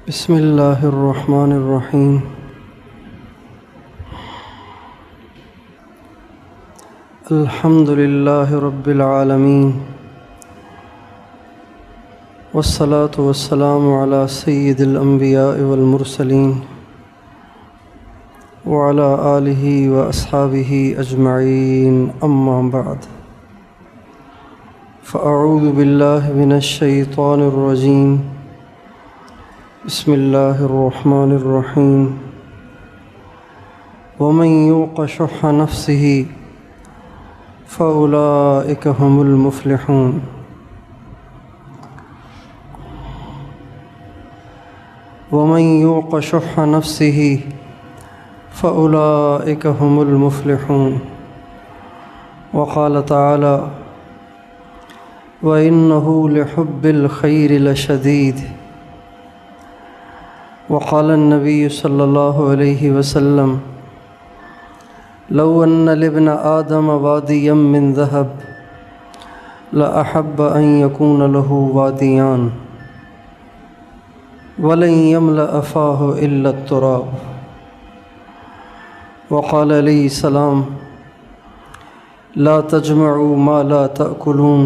بسم اللہ الرحمن الرحیم۔ الحمد للہ رب العالمین، والصلاة والسلام علی سید الانبیاء والمرسلین، وعلی آلہ واصحابہ اجمعین، اما بعد، فاعوذ باللہ من الشیطان الرجیم، بسم اللہ الرحمن الرحیم۔ ومن یوق شح نفسہ فأولئک هم المفلحون۔ ومن یوق شح نفسہ فأولئک هم المفلحون۔ وقال تعالی: وإنه لحب الخير لشديد۔ وقال النبي صلى الله عليه وسلم: لو أن لابن آدم واديا من ذهب لأحب أن يكون له واديان ولن يملأ فاه إلا التراب۔ وقال عليه السلام: لا تجمعوا ما لا تأكلون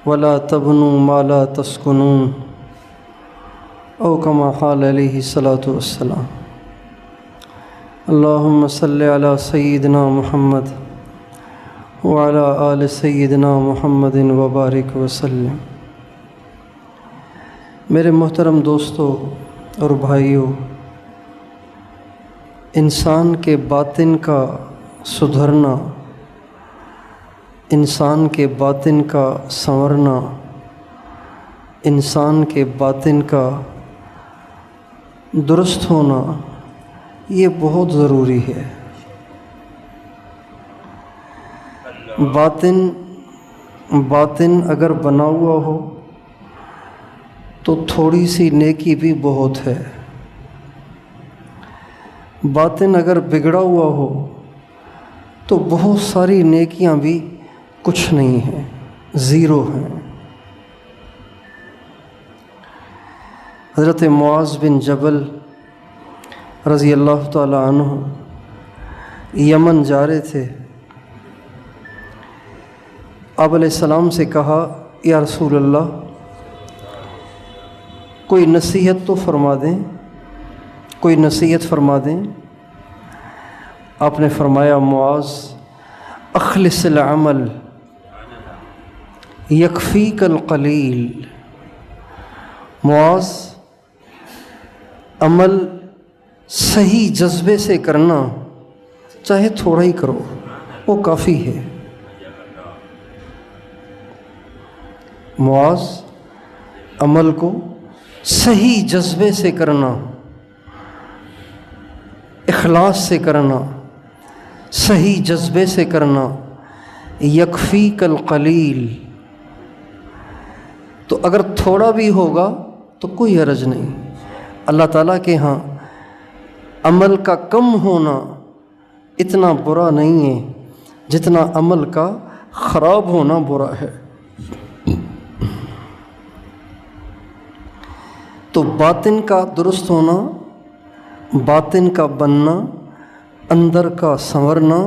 ولا تبنوا ما لا تسكنون، او کما قال علیہ الصلاۃ والسلام۔ اللہم صل علی سیدنا محمد وعلی آل سیدنا محمد وبارک وسلم۔ میرے محترم دوستو اور بھائیو، انسان کے باطن کا سدھرنا، انسان کے باطن کا سنورنا، انسان کے باطن کا درست ہونا، یہ بہت ضروری ہے۔ باطن اگر بنا ہوا ہو تو تھوڑی سی نیکی بھی بہت ہے، باطن اگر بگڑا ہوا ہو تو بہت ساری نیکیاں بھی کچھ نہیں ہیں، زیرو ہیں۔ حضرت معاذ بن جبل رضی اللہ تعالی عنہ یمن جا رہے تھے۔ آپ علیہ السلام سے کہا: یا رسول اللہ، کوئی نصیحت تو فرما دیں، کوئی نصیحت فرما دیں۔ آپ نے فرمایا: معاذ، اخلص العمل یکفیک القلیل۔ معاذ، عمل صحیح جذبے سے کرنا، چاہے تھوڑا ہی کرو، وہ کافی ہے۔ معاذ، عمل کو صحیح جذبے سے کرنا، اخلاص سے کرنا، صحیح جذبے سے کرنا، یکفیک القلیل۔ تو اگر تھوڑا بھی ہوگا تو کوئی حرج نہیں۔ اللہ تعالیٰ کے ہاں عمل کا کم ہونا اتنا برا نہیں ہے جتنا عمل کا خراب ہونا برا ہے۔ تو باطن کا درست ہونا، باطن کا بننا، اندر کا سنورنا،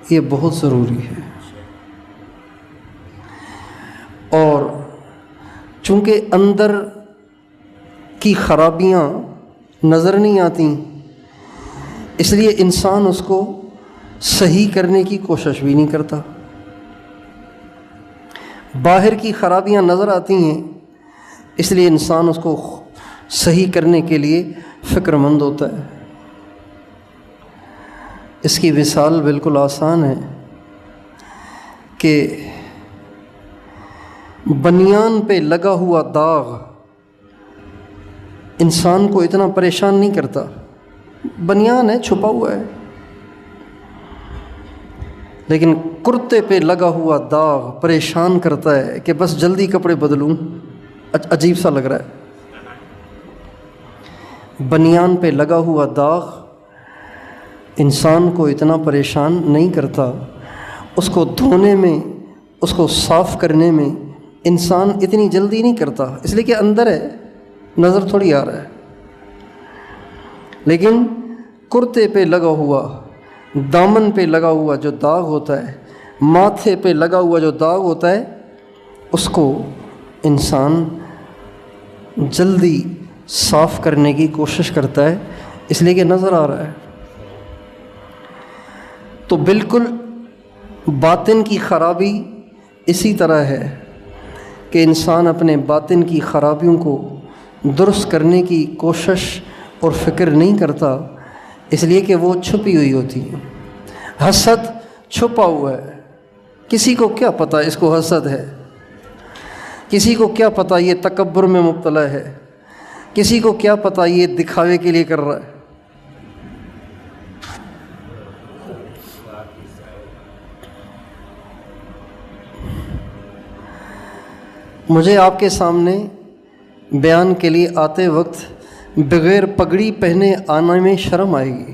یہ بہت ضروری ہے۔ اور چونکہ اندر کی خرابیاں نظر نہیں آتی، اس لیے انسان اس کو صحیح کرنے کی کوشش بھی نہیں کرتا۔ باہر کی خرابیاں نظر آتی ہیں، اس لیے انسان اس کو صحیح کرنے کے لیے فکر مند ہوتا ہے۔ اس کی مثال بالکل آسان ہے کہ بنیان پہ لگا ہوا داغ انسان کو اتنا پریشان نہیں کرتا، بنیان ہے، چھپا ہوا ہے، لیکن کرتے پہ لگا ہوا داغ پریشان کرتا ہے کہ بس جلدی کپڑے بدلوں، عجیب سا لگ رہا ہے۔ بنیان پہ لگا ہوا داغ انسان کو اتنا پریشان نہیں کرتا، اس کو دھونے میں، اس کو صاف کرنے میں انسان اتنی جلدی نہیں کرتا، اس لیے کہ اندر ہے، نظر تھوڑی آ رہا ہے، لیکن کرتے پہ لگا ہوا، دامن پہ لگا ہوا جو داغ ہوتا ہے، ماتھے پہ لگا ہوا جو داغ ہوتا ہے، اس کو انسان جلدی صاف کرنے کی کوشش کرتا ہے، اس لیے کہ نظر آ رہا ہے۔ تو بالکل باطن کی خرابی اسی طرح ہے کہ انسان اپنے باطن کی خرابیوں کو درست کرنے کی کوشش اور فکر نہیں کرتا، اس لیے کہ وہ چھپی ہوئی ہوتی ہے۔ حسد چھپا ہوا ہے، کسی کو کیا پتہ اس کو حسد ہے، کسی کو کیا پتہ یہ تکبر میں مبتلا ہے، کسی کو کیا پتہ یہ دکھاوے کے لیے کر رہا ہے۔ مجھے آپ کے سامنے بیان کے لیے آتے وقت بغیر پگڑی پہنے آنے میں شرم آئے گی،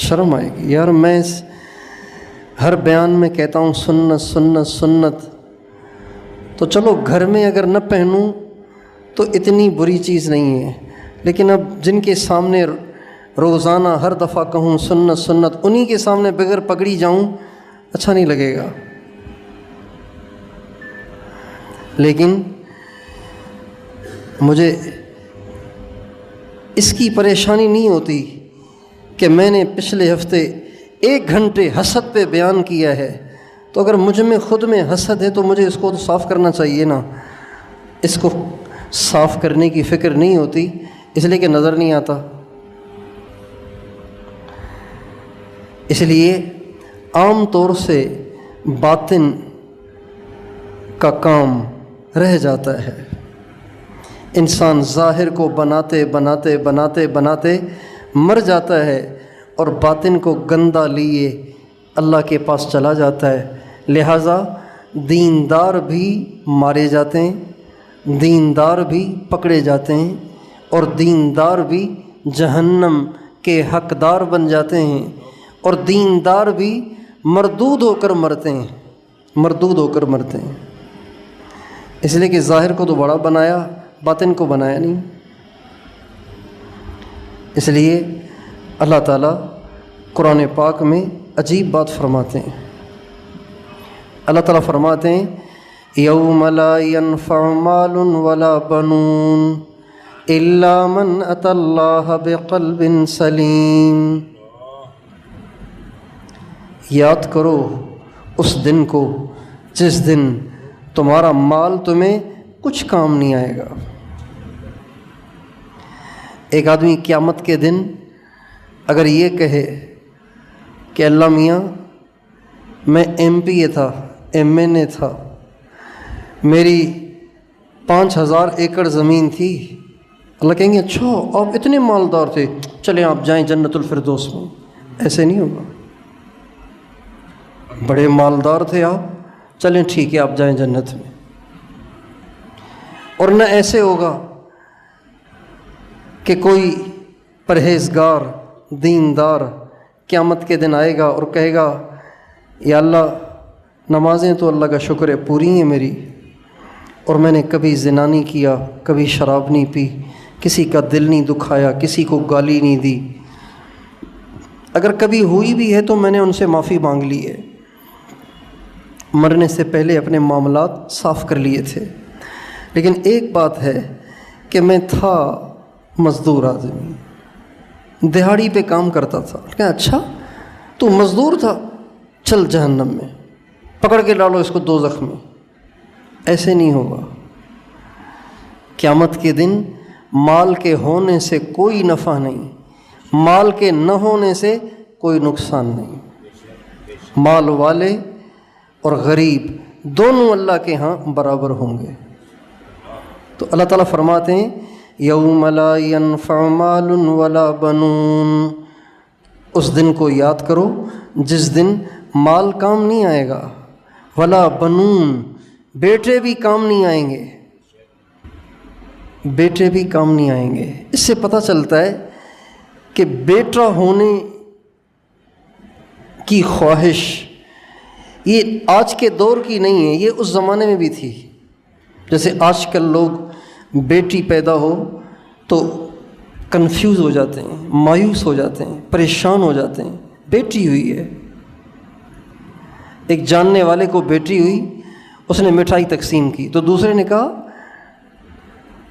شرم آئے گی یار۔ میں ہر بیان میں کہتا ہوں سنت سنت سنت، تو چلو گھر میں اگر نہ پہنوں تو اتنی بری چیز نہیں ہے، لیکن اب جن کے سامنے روزانہ ہر دفعہ کہوں سنت سنت، انہی کے سامنے بغیر پگڑی جاؤں، اچھا نہیں لگے گا۔ لیکن مجھے اس کی پریشانی نہیں ہوتی کہ میں نے پچھلے ہفتے 1 گھنٹے حسد پہ بیان کیا ہے، تو اگر مجھ میں خود میں حسد ہے تو مجھے اس کو تو صاف کرنا چاہیے نا۔ اس کو صاف کرنے کی فکر نہیں ہوتی، اس لیے کہ نظر نہیں آتا۔ اس لیے عام طور سے باطن کا کام رہ جاتا ہے، انسان ظاہر کو بناتے بناتے بناتے بناتے مر جاتا ہے اور باطن کو گندہ لیے اللہ کے پاس چلا جاتا ہے۔ لہٰذا دیندار بھی مارے جاتے ہیں، دیندار بھی پکڑے جاتے ہیں، اور دیندار بھی جہنم کے حقدار بن جاتے ہیں، اور دیندار بھی مردود ہو کر مرتے ہیں، مردود ہو کر مرتے ہیں۔ اس لیے کہ ظاہر کو تو بڑا بنایا، باطن کو بنایا نہیں۔ اس لیے اللہ تعالیٰ قرآن پاک میں عجیب بات فرماتے ہیں۔ اللہ تعالیٰ فرماتے ہیں یوم لا ينفع مال ولا بنون الا من اتى اللہ بقلب سلیم۔ یاد کرو اس دن کو جس دن تمہارا مال تمہیں کچھ کام نہیں آئے گا۔ ایک آدمی قیامت کے دن اگر یہ کہے کہ اللہ میاں میں MP تھا، MNA تھا، میری 5000 ایکڑ زمین تھی، اللہ کہیں گے اچھا آپ اتنے مالدار تھے، چلیں آپ جائیں جنت الفردوس میں۔ ایسے نہیں ہوگا، بڑے مالدار تھے آپ، چلیں ٹھیک ہے آپ جائیں جنت میں۔ اور نہ ایسے ہوگا کہ کوئی پرہیزگار دیندار قیامت کے دن آئے گا اور کہے گا یا اللہ نمازیں تو اللہ کا شکر ہے پوری ہیں میری، اور میں نے کبھی زنا نہیں کیا، کبھی شراب نہیں پی، کسی کا دل نہیں دکھایا، کسی کو گالی نہیں دی، اگر کبھی ہوئی بھی ہے تو میں نے ان سے معافی مانگ لی ہے، مرنے سے پہلے اپنے معاملات صاف کر لیے تھے۔ لیکن ایک بات ہے کہ میں تھا مزدور آدمی، دہاڑی پہ کام کرتا تھا، کہ اچھا تو مزدور تھا، چل جہنم میں، پکڑ کے ڈالو اس کو دوزخ میں۔ ایسے نہیں ہوگا۔ قیامت کے دن مال کے ہونے سے کوئی نفع نہیں، مال کے نہ ہونے سے کوئی نقصان نہیں۔ مال والے اور غریب دونوں اللہ کے ہاں برابر ہوں گے۔ تو اللہ تعالیٰ فرماتے ہیں یوم لا ينفع مال ولا بنون، اس دن کو یاد کرو جس دن مال کام نہیں آئے گا، ولا بنون، بیٹے بھی کام نہیں آئیں گے، بیٹے بھی کام نہیں آئیں گے۔ اس سے پتہ چلتا ہے کہ بیٹا ہونے کی خواہش یہ آج کے دور کی نہیں ہے، یہ اس زمانے میں بھی تھی۔ جیسے آج کل لوگ بیٹی پیدا ہو تو کنفیوز ہو جاتے ہیں، مایوس ہو جاتے ہیں، پریشان ہو جاتے ہیں، بیٹی ہوئی ہے۔ ایک جاننے والے کو بیٹی ہوئی، اس نے مٹھائی تقسیم کی تو دوسرے نے کہا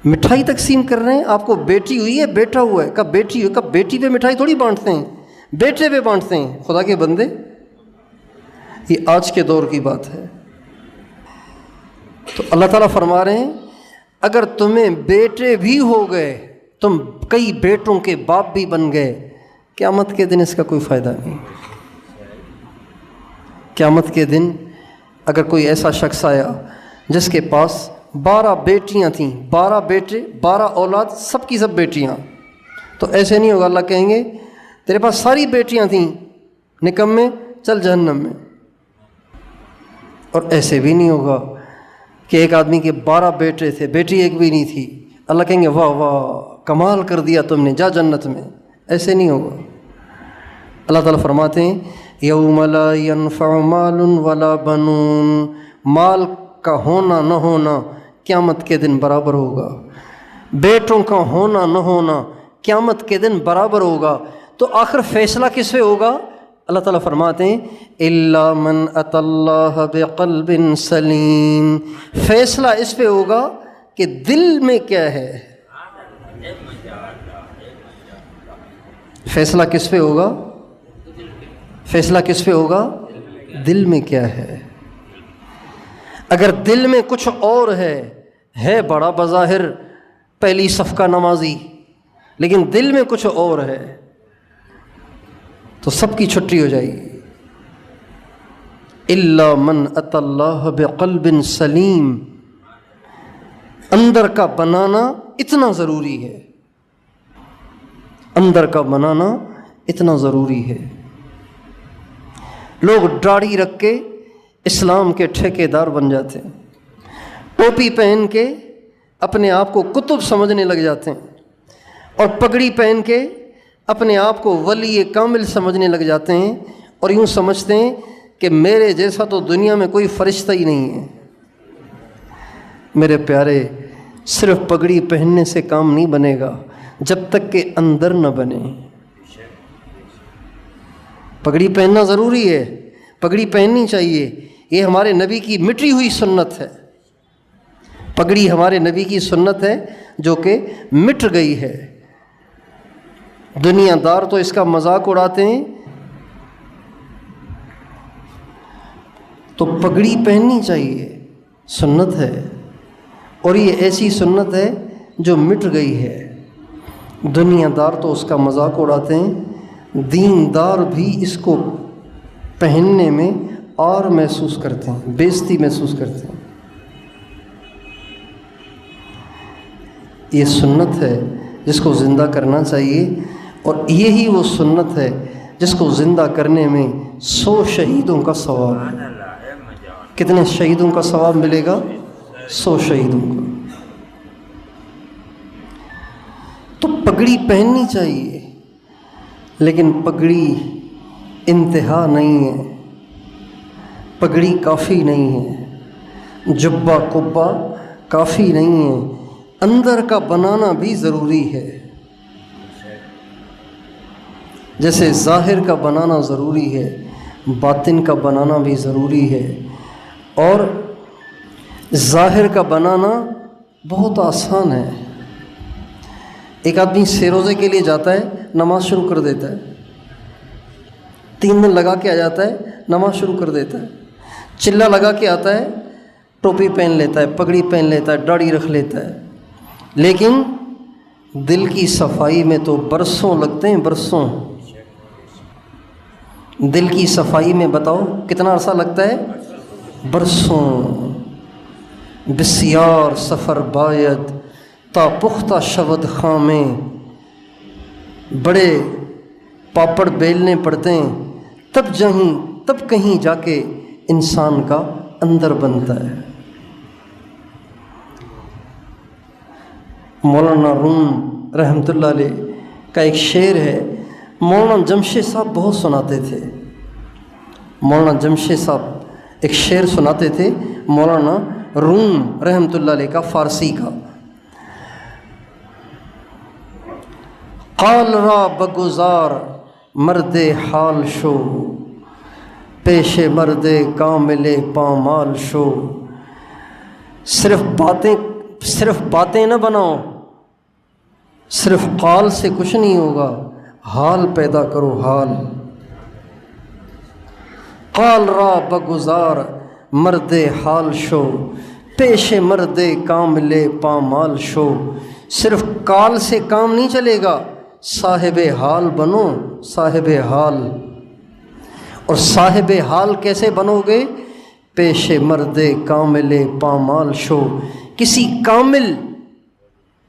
مٹھائی تقسیم کر رہے ہیں، آپ کو بیٹی ہوئی ہے بیٹا ہوا ہے؟ کہا بیٹی ہوئی۔ کہا بیٹی پہ مٹھائی تھوڑی بانٹتے ہیں، بیٹے پہ بانٹتے ہیں۔ خدا کے بندے، یہ آج کے دور کی بات ہے۔ تو اللہ تعالیٰ فرما رہے ہیں اگر تمہیں بیٹے بھی ہو گئے، تم کئی بیٹوں کے باپ بھی بن گئے، قیامت کے دن اس کا کوئی فائدہ نہیں۔ قیامت کے دن اگر کوئی ایسا شخص آیا جس کے پاس 12 بیٹیاں تھیں، 12 بیٹے، 12 اولاد، سب کی سب بیٹیاں، تو ایسے نہیں ہوگا۔ اللہ کہیں گے تیرے پاس ساری بیٹیاں تھیں، نکمے، چل جہنم میں۔ اور ایسے بھی نہیں ہوگا کہ ایک آدمی کے 12 بیٹے تھے، بیٹی ایک بھی نہیں تھی، اللہ کہیں گے واہ واہ کمال کر دیا تم نے، جا جنت میں۔ ایسے نہیں ہوگا۔ اللہ تعالیٰ فرماتے ہیں یوم لا ينفع مال ولا بنون، مال کا ہونا نہ ہونا قیامت کے دن برابر ہوگا، بیٹوں کا ہونا نہ ہونا قیامت کے دن برابر ہوگا۔ تو آخر فیصلہ کس پہ ہوگا؟ اللہ تعالیٰ فرماتے ہیں الا من اتى اللہ بقلب سلیم، فیصلہ اس پہ ہوگا کہ دل میں کیا ہے۔ فیصلہ کس پہ ہوگا؟ فیصلہ کس پہ ہوگا؟ دل میں کیا ہے۔ اگر دل میں کچھ اور ہے بڑا بظاہر پہلی صف کا نمازی، لیکن دل میں کچھ اور ہے تو سب کی چھٹی ہو جائے گی۔ الا من اتى اللہ بقلب سلیم، اندر کا بنانا اتنا ضروری ہے، اندر کا بنانا اتنا ضروری ہے۔ لوگ داڑھی رکھ کے اسلام کے ٹھیکیدار بن جاتے ہیں، ٹوپی پہن کے اپنے آپ کو کتب سمجھنے لگ جاتے ہیں، اور پگڑی پہن کے اپنے آپ کو ولی کامل سمجھنے لگ جاتے ہیں، اور یوں سمجھتے ہیں کہ میرے جیسا تو دنیا میں کوئی فرشتہ ہی نہیں ہے۔ میرے پیارے، صرف پگڑی پہننے سے کام نہیں بنے گا جب تک کہ اندر نہ بنے۔ پگڑی پہننا ضروری ہے، پگڑی پہننی چاہیے، یہ ہمارے نبی کی مٹی ہوئی سنت ہے۔ پگڑی ہمارے نبی کی سنت ہے جو کہ مٹ گئی ہے۔ دنیا دار تو اس کا مذاق اڑاتے ہیں، تو پگڑی پہننی چاہیے، سنت ہے، اور یہ ایسی سنت ہے جو مٹ گئی ہے۔ دنیا دار تو اس کا مذاق اڑاتے ہیں، دیندار بھی اس کو پہننے میں اور محسوس کرتے ہیں، بےزتی محسوس کرتے ہیں۔ یہ سنت ہے جس کو زندہ کرنا چاہیے، اور یہی وہ سنت ہے جس کو زندہ کرنے میں 100 شہیدوں کا ثواب ہے۔ کتنے شہیدوں کا ثواب ملے گا؟ 100 شہیدوں کا۔ تو پگڑی پہننی چاہیے، لیکن پگڑی انتہا نہیں ہے، پگڑی کافی نہیں ہے، جبہ قبہ کافی نہیں ہے، اندر کا بنانا بھی ضروری ہے۔ جیسے ظاہر کا بنانا ضروری ہے، باطن کا بنانا بھی ضروری ہے، اور ظاہر کا بنانا بہت آسان ہے۔ ایک آدمی 6 روزے کے لیے جاتا ہے، نماز شروع کر دیتا ہے، 3 دن لگا کے آ جاتا ہے، نماز شروع کر دیتا ہے، چلہ لگا کے آتا ہے، ٹوپی پہن لیتا ہے، پگڑی پہن لیتا ہے، داڑھی رکھ لیتا ہے، لیکن دل کی صفائی میں تو برسوں لگتے ہیں، برسوں۔ دل کی صفائی میں بتاؤ کتنا عرصہ لگتا ہے؟ برسوں۔ بسیار سفر باید تا پختہ شود خامیں، بڑے پاپڑ بیلنے پڑتے ہیں، تب کہیں جا کے انسان کا اندر بنتا ہے۔ مولانا روم رحمۃ اللہ علیہ کا ایک شعر ہے، مولانا جمشید صاحب بہت سناتے تھے۔ مولانا جمشید صاحب ایک شعر سناتے تھے مولانا روم رحمۃ اللہ علیہ کا، فارسی کا۔ قال را بگزار مرد حال شو، پیش مرد کامل پامال شو۔ صرف باتیں نہ بناؤ، صرف قال سے کچھ نہیں ہوگا، حال پیدا کرو، حال۔ قال را بگزار مرد حال شو، پیش مرد کامل پامال شو۔ صرف قال سے کام نہیں چلے گا، صاحب حال بنو، صاحب حال۔ اور صاحب حال کیسے بنو گے؟ پیش مرد کامل پامال شو، کسی کامل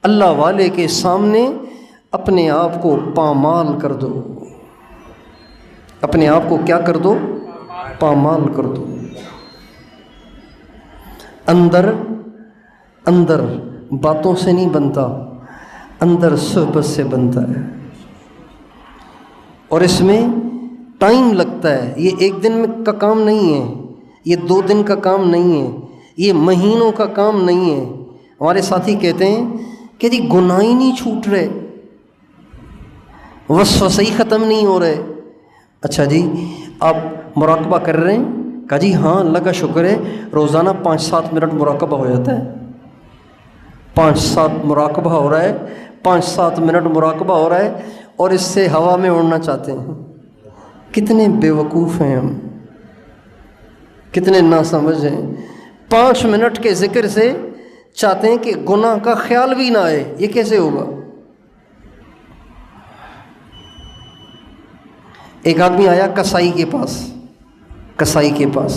اللہ والے کے سامنے اپنے آپ کو پامال کر دو، اپنے آپ کو کیا کر دو؟ پامال کر دو۔ اندر باتوں سے نہیں بنتا، اندر صحبت سے بنتا ہے، اور اس میں ٹائم لگتا ہے۔ یہ ایک دن کا کام نہیں ہے، یہ 2 دن کا کام نہیں ہے، یہ مہینوں کا کام نہیں ہے۔ ہمارے ساتھی کہتے ہیں کہ جی گناہ ہی نہیں چھوٹ رہے، وسوسے ہی ختم نہیں ہو رہے۔ اچھا جی آپ مراقبہ کر رہے ہیں؟ کہا جی ہاں اللہ کا شکر ہے، روزانہ 5-7 منٹ مراقبہ ہو جاتا ہے، 5-7 مراقبہ ہو رہا ہے، 5-7 منٹ مراقبہ ہو رہا ہے، اور اس سے ہوا میں اڑنا چاہتے ہیں۔ کتنے بے وقوف ہیں ہم، کتنے ناسمجھ ہیں۔ 5 منٹ کے ذکر سے چاہتے ہیں کہ گناہ کا خیال بھی نہ آئے، یہ کیسے ہوگا؟ ایک آدمی آیا کسائی کے پاس،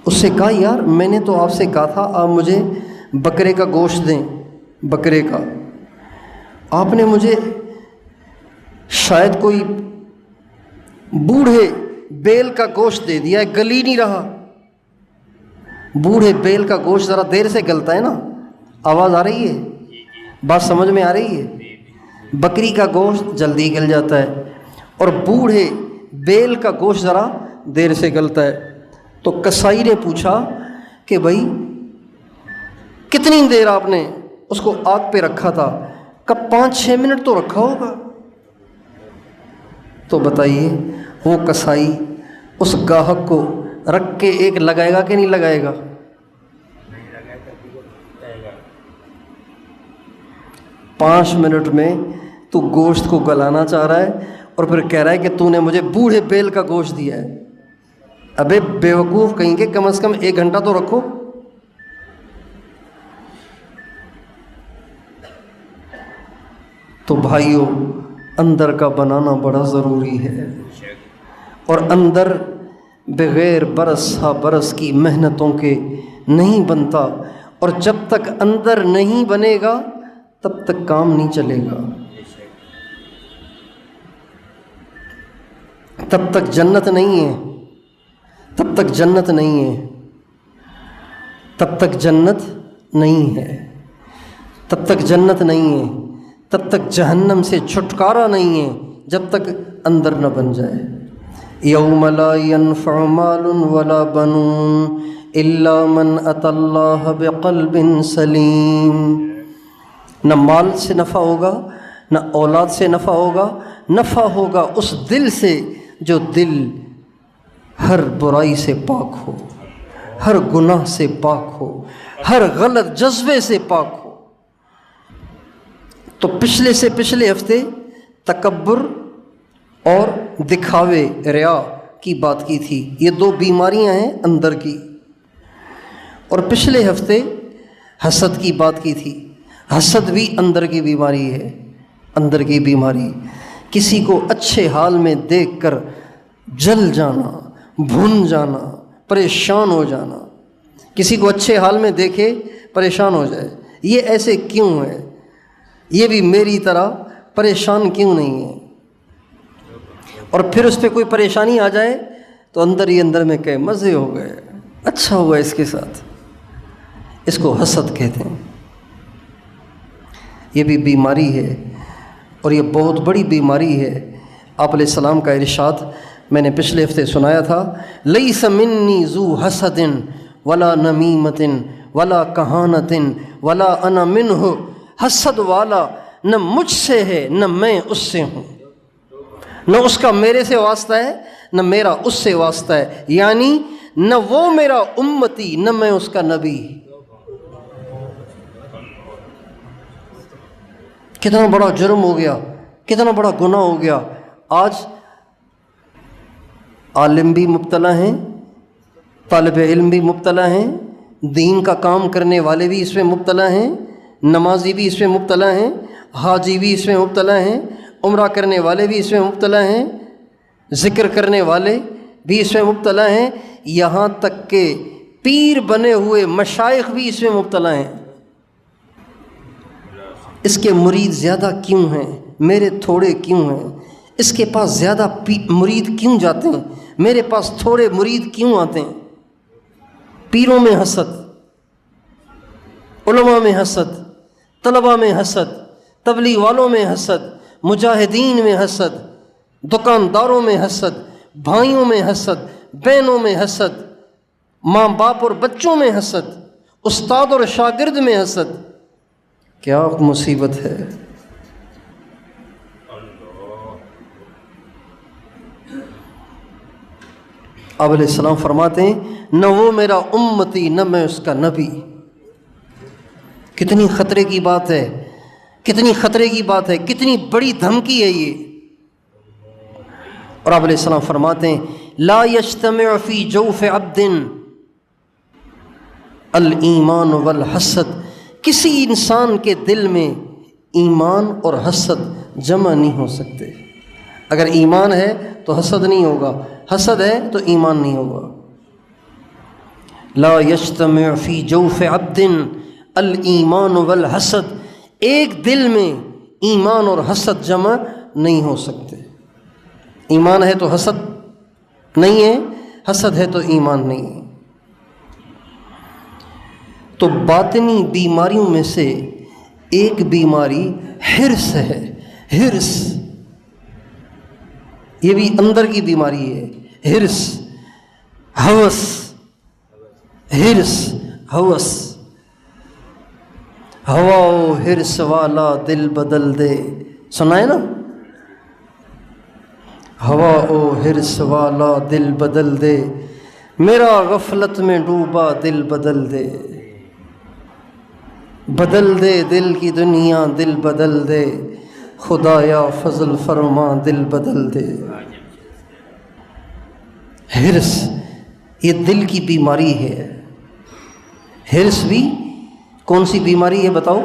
اس سے کہا یار میں نے تو آپ سے کہا تھا آپ مجھے بکرے کا گوشت دیں، بکرے کا، آپ نے مجھے شاید کوئی بوڑھے بیل کا گوشت دے دیا ہے، گل ہی نہیں رہا۔ بوڑھے بیل کا گوشت ذرا دیر سے گلتا ہے نا، آواز آ رہی ہے؟ بات سمجھ میں آ رہی ہے؟ بکری کا گوشت جلدی گل جاتا ہے، اور بوڑھے بیل کا گوشت ذرا دیر سے گلتا ہے۔ تو کسائی نے پوچھا کہ بھائی کتنی دیر آپ نے اس کو آگ پہ رکھا تھا؟ کب 5-6 منٹ تو رکھا ہوگا۔ تو بتائیے وہ کسائی اس گاہک کو رکھ کے ایک لگائے گا کہ نہیں لگائے گا؟ 5 منٹ میں تو گوشت کو گلانا چاہ رہا ہے اور پھر کہہ رہا ہے کہ تو نے مجھے بوڑھے بیل کا گوشت دیا ہے۔ ابے بیوقوف کہیں گے کم از کم 1 گھنٹہ تو رکھو۔ تو بھائیوں اندر کا بنانا بڑا ضروری ہے، اور اندر بغیر برس ہا برس کی محنتوں کے نہیں بنتا، اور جب تک اندر نہیں بنے گا تب تک کام نہیں چلے گا، تب تک جنت نہیں ہے، تب تک جنت نہیں ہے، تب تک جنت نہیں ہے، تب تک جنت نہیں ہے، تب تک جہنم سے چھٹکارا نہیں ہے جب تک اندر نہ بن جائے۔ یوم لا ينفع مال ولا بنون الا من اتى اللہ بقلب سلیم۔ نہ مال سے نفع ہوگا، نہ اولاد سے نفع ہوگا، نفع ہوگا اس دل سے جو دل ہر برائی سے پاک ہو، ہر گناہ سے پاک ہو، ہر غلط جذبے سے پاک ہو۔ تو پچھلے سے پچھلے ہفتے تکبر اور دکھاوے، ریا کی بات کی تھی۔ یہ 2 بیماریاں ہیں اندر کی۔ اور پچھلے ہفتے حسد کی بات کی تھی۔ حسد بھی اندر کی بیماری ہے، اندر کی بیماری۔ کسی کو اچھے حال میں دیکھ کر جل جانا، بھن جانا، پریشان ہو جانا۔ کسی کو اچھے حال میں دیکھے پریشان ہو جائے، یہ ایسے کیوں ہے، یہ بھی میری طرح پریشان کیوں نہیں ہے؟ اور پھر اس پہ کوئی پریشانی آ جائے تو اندر ہی اندر میں کہے مزے ہو گئے، اچھا ہوا اس کے ساتھ۔ اس کو حسد کہتے ہیں۔ یہ بھی بیماری ہے، اور یہ بہت بڑی بیماری ہے۔ آپ علیہ السلام کا ارشاد میں نے پچھلے ہفتے سنایا تھا، لیس منی ذو حسد ولا نمیمت ولا کہانت ولا انا منہ۔ حسد والا نہ مجھ سے ہے نہ میں اس سے ہوں، نہ اس کا میرے سے واسطہ ہے نہ میرا اس سے واسطہ ہے، یعنی نہ وہ میرا امتی نہ میں اس کا نبی۔ کتنا بڑا جرم ہو گیا، کتنا بڑا گناہ ہو گیا۔ آج عالم بھی مبتلا ہیں، طالب علم بھی مبتلا ہیں، دین کا کام کرنے والے بھی اس میں مبتلا ہیں، نمازی بھی اس میں مبتلا ہیں، حاجی بھی اس میں مبتلا ہیں، عمرہ کرنے والے بھی اس میں مبتلا ہیں، ذکر کرنے والے بھی اس میں مبتلا ہیں، یہاں تک کہ پیر بنے ہوئے مشائخ بھی اس میں مبتلا ہیں۔ اس کے مرید زیادہ کیوں ہیں، میرے تھوڑے کیوں ہیں؟ اس کے پاس زیادہ مرید کیوں جاتے ہیں، میرے پاس تھوڑے مرید کیوں آتے ہیں؟ پیروں میں حسد، علماء میں حسد، طلباء میں حسد، تبلیغ والوں میں حسد، مجاہدین میں حسد، دکانداروں میں حسد، بھائیوں میں حسد، بہنوں میں حسد، ماں باپ اور بچوں میں حسد، استاد اور شاگرد میں حسد۔ کیا مصیبت ہے! آپ علیہ السلام فرماتے ہیں نہ وہ میرا امتی نہ میں اس کا نبی۔ کتنی خطرے کی بات ہے، کتنی خطرے کی بات ہے، کتنی بڑی دھمکی ہے یہ۔ اور آپ علیہ السلام فرماتے ہیں لا یجتمع فی جوف عبد الایمان والحسد، کسی انسان کے دل میں ایمان اور حسد جمع نہیں ہو سکتے۔ اگر ایمان ہے تو حسد نہیں ہوگا، حسد ہے تو ایمان نہیں ہوگا۔ لا یجتمع فی جوف عبد الایمان والحسد، ایک دل میں ایمان اور حسد جمع نہیں ہو سکتے۔ ایمان ہے تو حسد نہیں ہے، حسد ہے تو ایمان نہیں ہے۔ تو باطنی بیماریوں میں سے ایک بیماری حرص ہے، حرص، یہ بھی اندر کی بیماری ہے۔ حرص، ہوس، حرص، ہوس، ہوا و حرص والا دل بدل دے، سنا ہے نا؟ ہوا و حرص والا دل بدل دے، میرا غفلت میں ڈوبا دل بدل دے، بدل دے دل کی دنیا دل بدل دے، خدایا فضل فرما دل بدل دے۔ حرص یہ دل کی بیماری ہے۔ حرص بھی کون سی بیماری ہے بتاؤ؟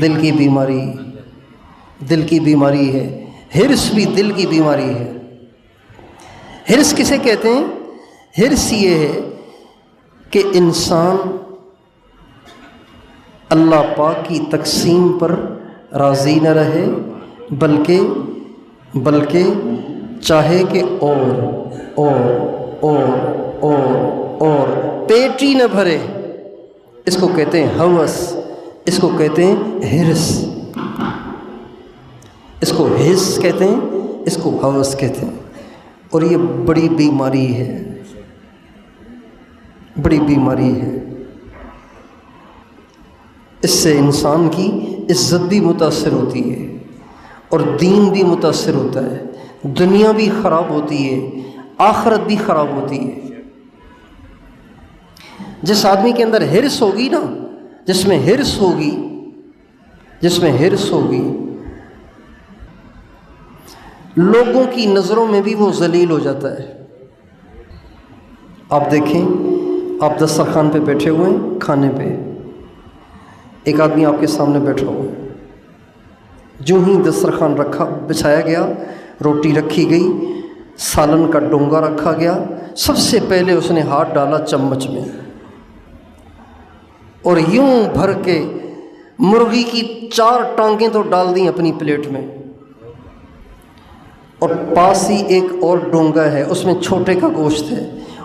دل کی بیماری، دل کی بیماری ہے۔ حرص بھی دل کی بیماری ہے۔ حرص کسے کہتے ہیں؟ حرص یہ ہے کہ انسان اللہ پاک کی تقسیم پر راضی نہ رہے، بلکہ چاہے کہ اور پیٹ ہی نہ بھرے۔ اس کو کہتے ہیں ہوس، اس کو کہتے ہیں حرص، اس کو حرص کہتے ہیں، اس کو ہوس کہتے ہیں۔ اور یہ بڑی بیماری ہے، بڑی بیماری ہے۔ اس سے انسان کی عزت بھی متاثر ہوتی ہے اور دین بھی متاثر ہوتا ہے، دنیا بھی خراب ہوتی ہے، آخرت بھی خراب ہوتی ہے۔ جس آدمی کے اندر حرص ہوگی نا، جس میں حرص ہوگی، لوگوں کی نظروں میں بھی وہ ذلیل ہو جاتا ہے۔ آپ دیکھیں، آپ دسترخوان پہ بیٹھے ہوئے ہیں کھانے پہ، ایک آدمی آپ کے سامنے بیٹھا ہوا ہے، جو ہی دسترخوان بچھایا گیا، روٹی رکھی گئی، سالن کا ڈونگا رکھا گیا، سب سے پہلے اس نے ہاتھ ڈالا چمچ میں اور یوں بھر کے مرغی کی 4 ٹانگیں تو ڈال دیں اپنی پلیٹ میں، اور پاس ہی ایک اور ڈونگا ہے، اس میں چھوٹے کا گوشت ہے،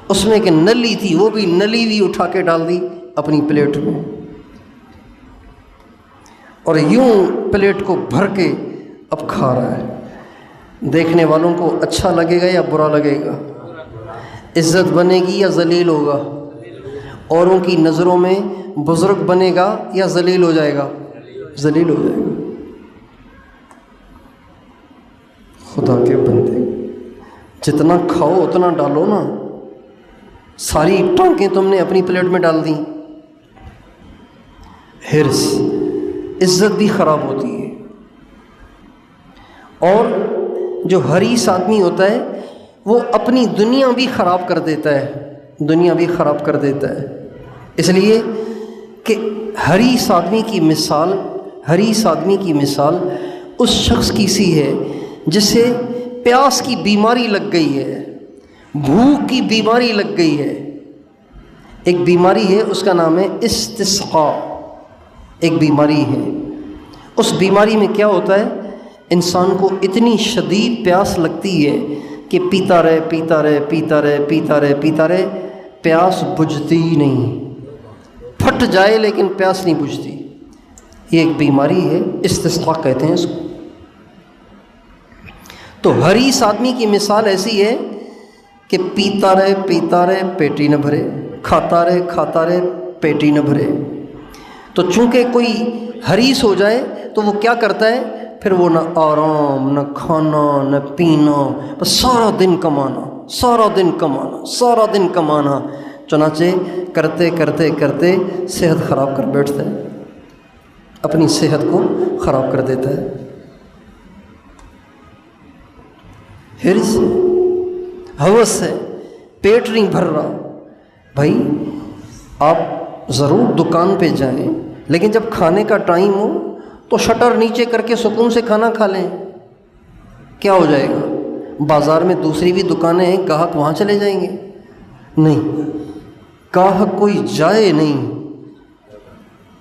اس میں ایک نلی تھی، وہ بھی نلی بھی اٹھا کے ڈال دی اپنی پلیٹ میں، اور یوں پلیٹ کو بھر کے اب کھا رہا ہے۔ دیکھنے والوں کو اچھا لگے گا یا برا لگے گا؟ عزت بنے گی یا ذلیل ہوگا؟ اوروں کی نظروں میں بزرگ بنے گا یا ذلیل ہو جائے گا؟ ذلیل ہو جائے گا۔ خدا کے بندے، جتنا کھاؤ اتنا ڈالو نا، ساری ٹانکیں تم نے اپنی پلیٹ میں ڈال دیں۔ حرص، عزت بھی خراب ہوتی ہے۔ اور جو حریص آدمی ہوتا ہے وہ اپنی دنیا بھی خراب کر دیتا ہے، دنیا بھی خراب کر دیتا ہے۔ اس لیے کہ حریص آدمی کی مثال اس شخص کی سی ہے جسے پیاس کی بیماری لگ گئی ہے، بھوک کی بیماری لگ گئی ہے۔ ایک بیماری ہے، اس کا نام ہے استسقاء، ایک بیماری ہے۔ اس بیماری میں کیا ہوتا ہے، انسان کو اتنی شدید پیاس لگتی ہے کہ پیتا رہے، پیاس بجھتی ہی نہیں، پھٹ جائے لیکن پیاس نہیں بجھتی۔ یہ ایک بیماری ہے، استسقاء کہتے ہیں اس کو۔ تو حریص آدمی کی مثال ایسی ہے کہ پیتا رہے پیٹ ہی نہ بھرے، کھاتا رہے پیٹ ہی نہ بھرے۔ تو چونکہ کوئی حریص ہو جائے تو وہ کیا کرتا ہے، پھر وہ نہ آرام، نہ کھانا، نہ پینا، بس سارا دن کمانا، چنانچہ کرتے صحت خراب کر بیٹھتا ہے، اپنی صحت کو خراب کر دیتا ہے۔ حرص ہے، ہوس ہے، پیٹ نہیں بھر رہا۔ بھائی آپ ضرور دکان پہ جائیں، لیکن جب کھانے کا ٹائم ہو تو شٹر نیچے کر کے سکون سے کھانا کھا لیں، کیا ہو جائے گا؟ بازار میں دوسری بھی دکانیں ہیں، گاہک وہاں چلے جائیں گے؟ نہیں، گاہک کوئی جائے نہیں،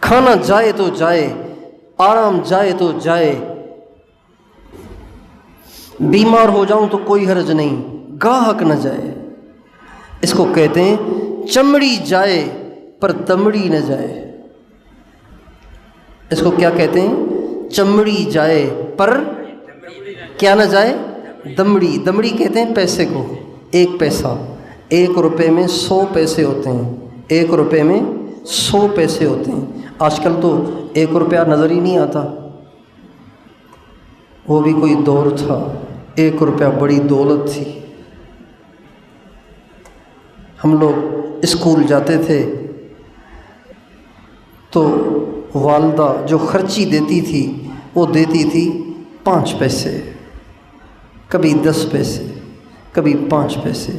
کھانا جائے تو جائے، آرام جائے تو جائے، بیمار ہو جاؤں تو کوئی حرج نہیں، گاہک نہ جائے۔ اس کو کہتے ہیں چمڑی جائے پر دمڑی نہ جائے۔ اس کو کیا کہتے ہیں؟ چمڑی جائے پر کیا نہ جائے؟ دمڑی کہتے ہیں پیسے کو۔ ایک پیسہ، 1 روپے میں 100 پیسے ہوتے ہیں، 1 روپے میں 100 پیسے ہوتے ہیں۔ آج کل تو 1 روپیہ نظر ہی نہیں آتا، وہ بھی کوئی دور تھا، 1 روپیہ بڑی دولت تھی۔ ہم لوگ اسکول جاتے تھے تو والدہ جو خرچی دیتی تھی وہ دیتی تھی 5 پیسے، کبھی 10 پیسے، کبھی 5 پیسے۔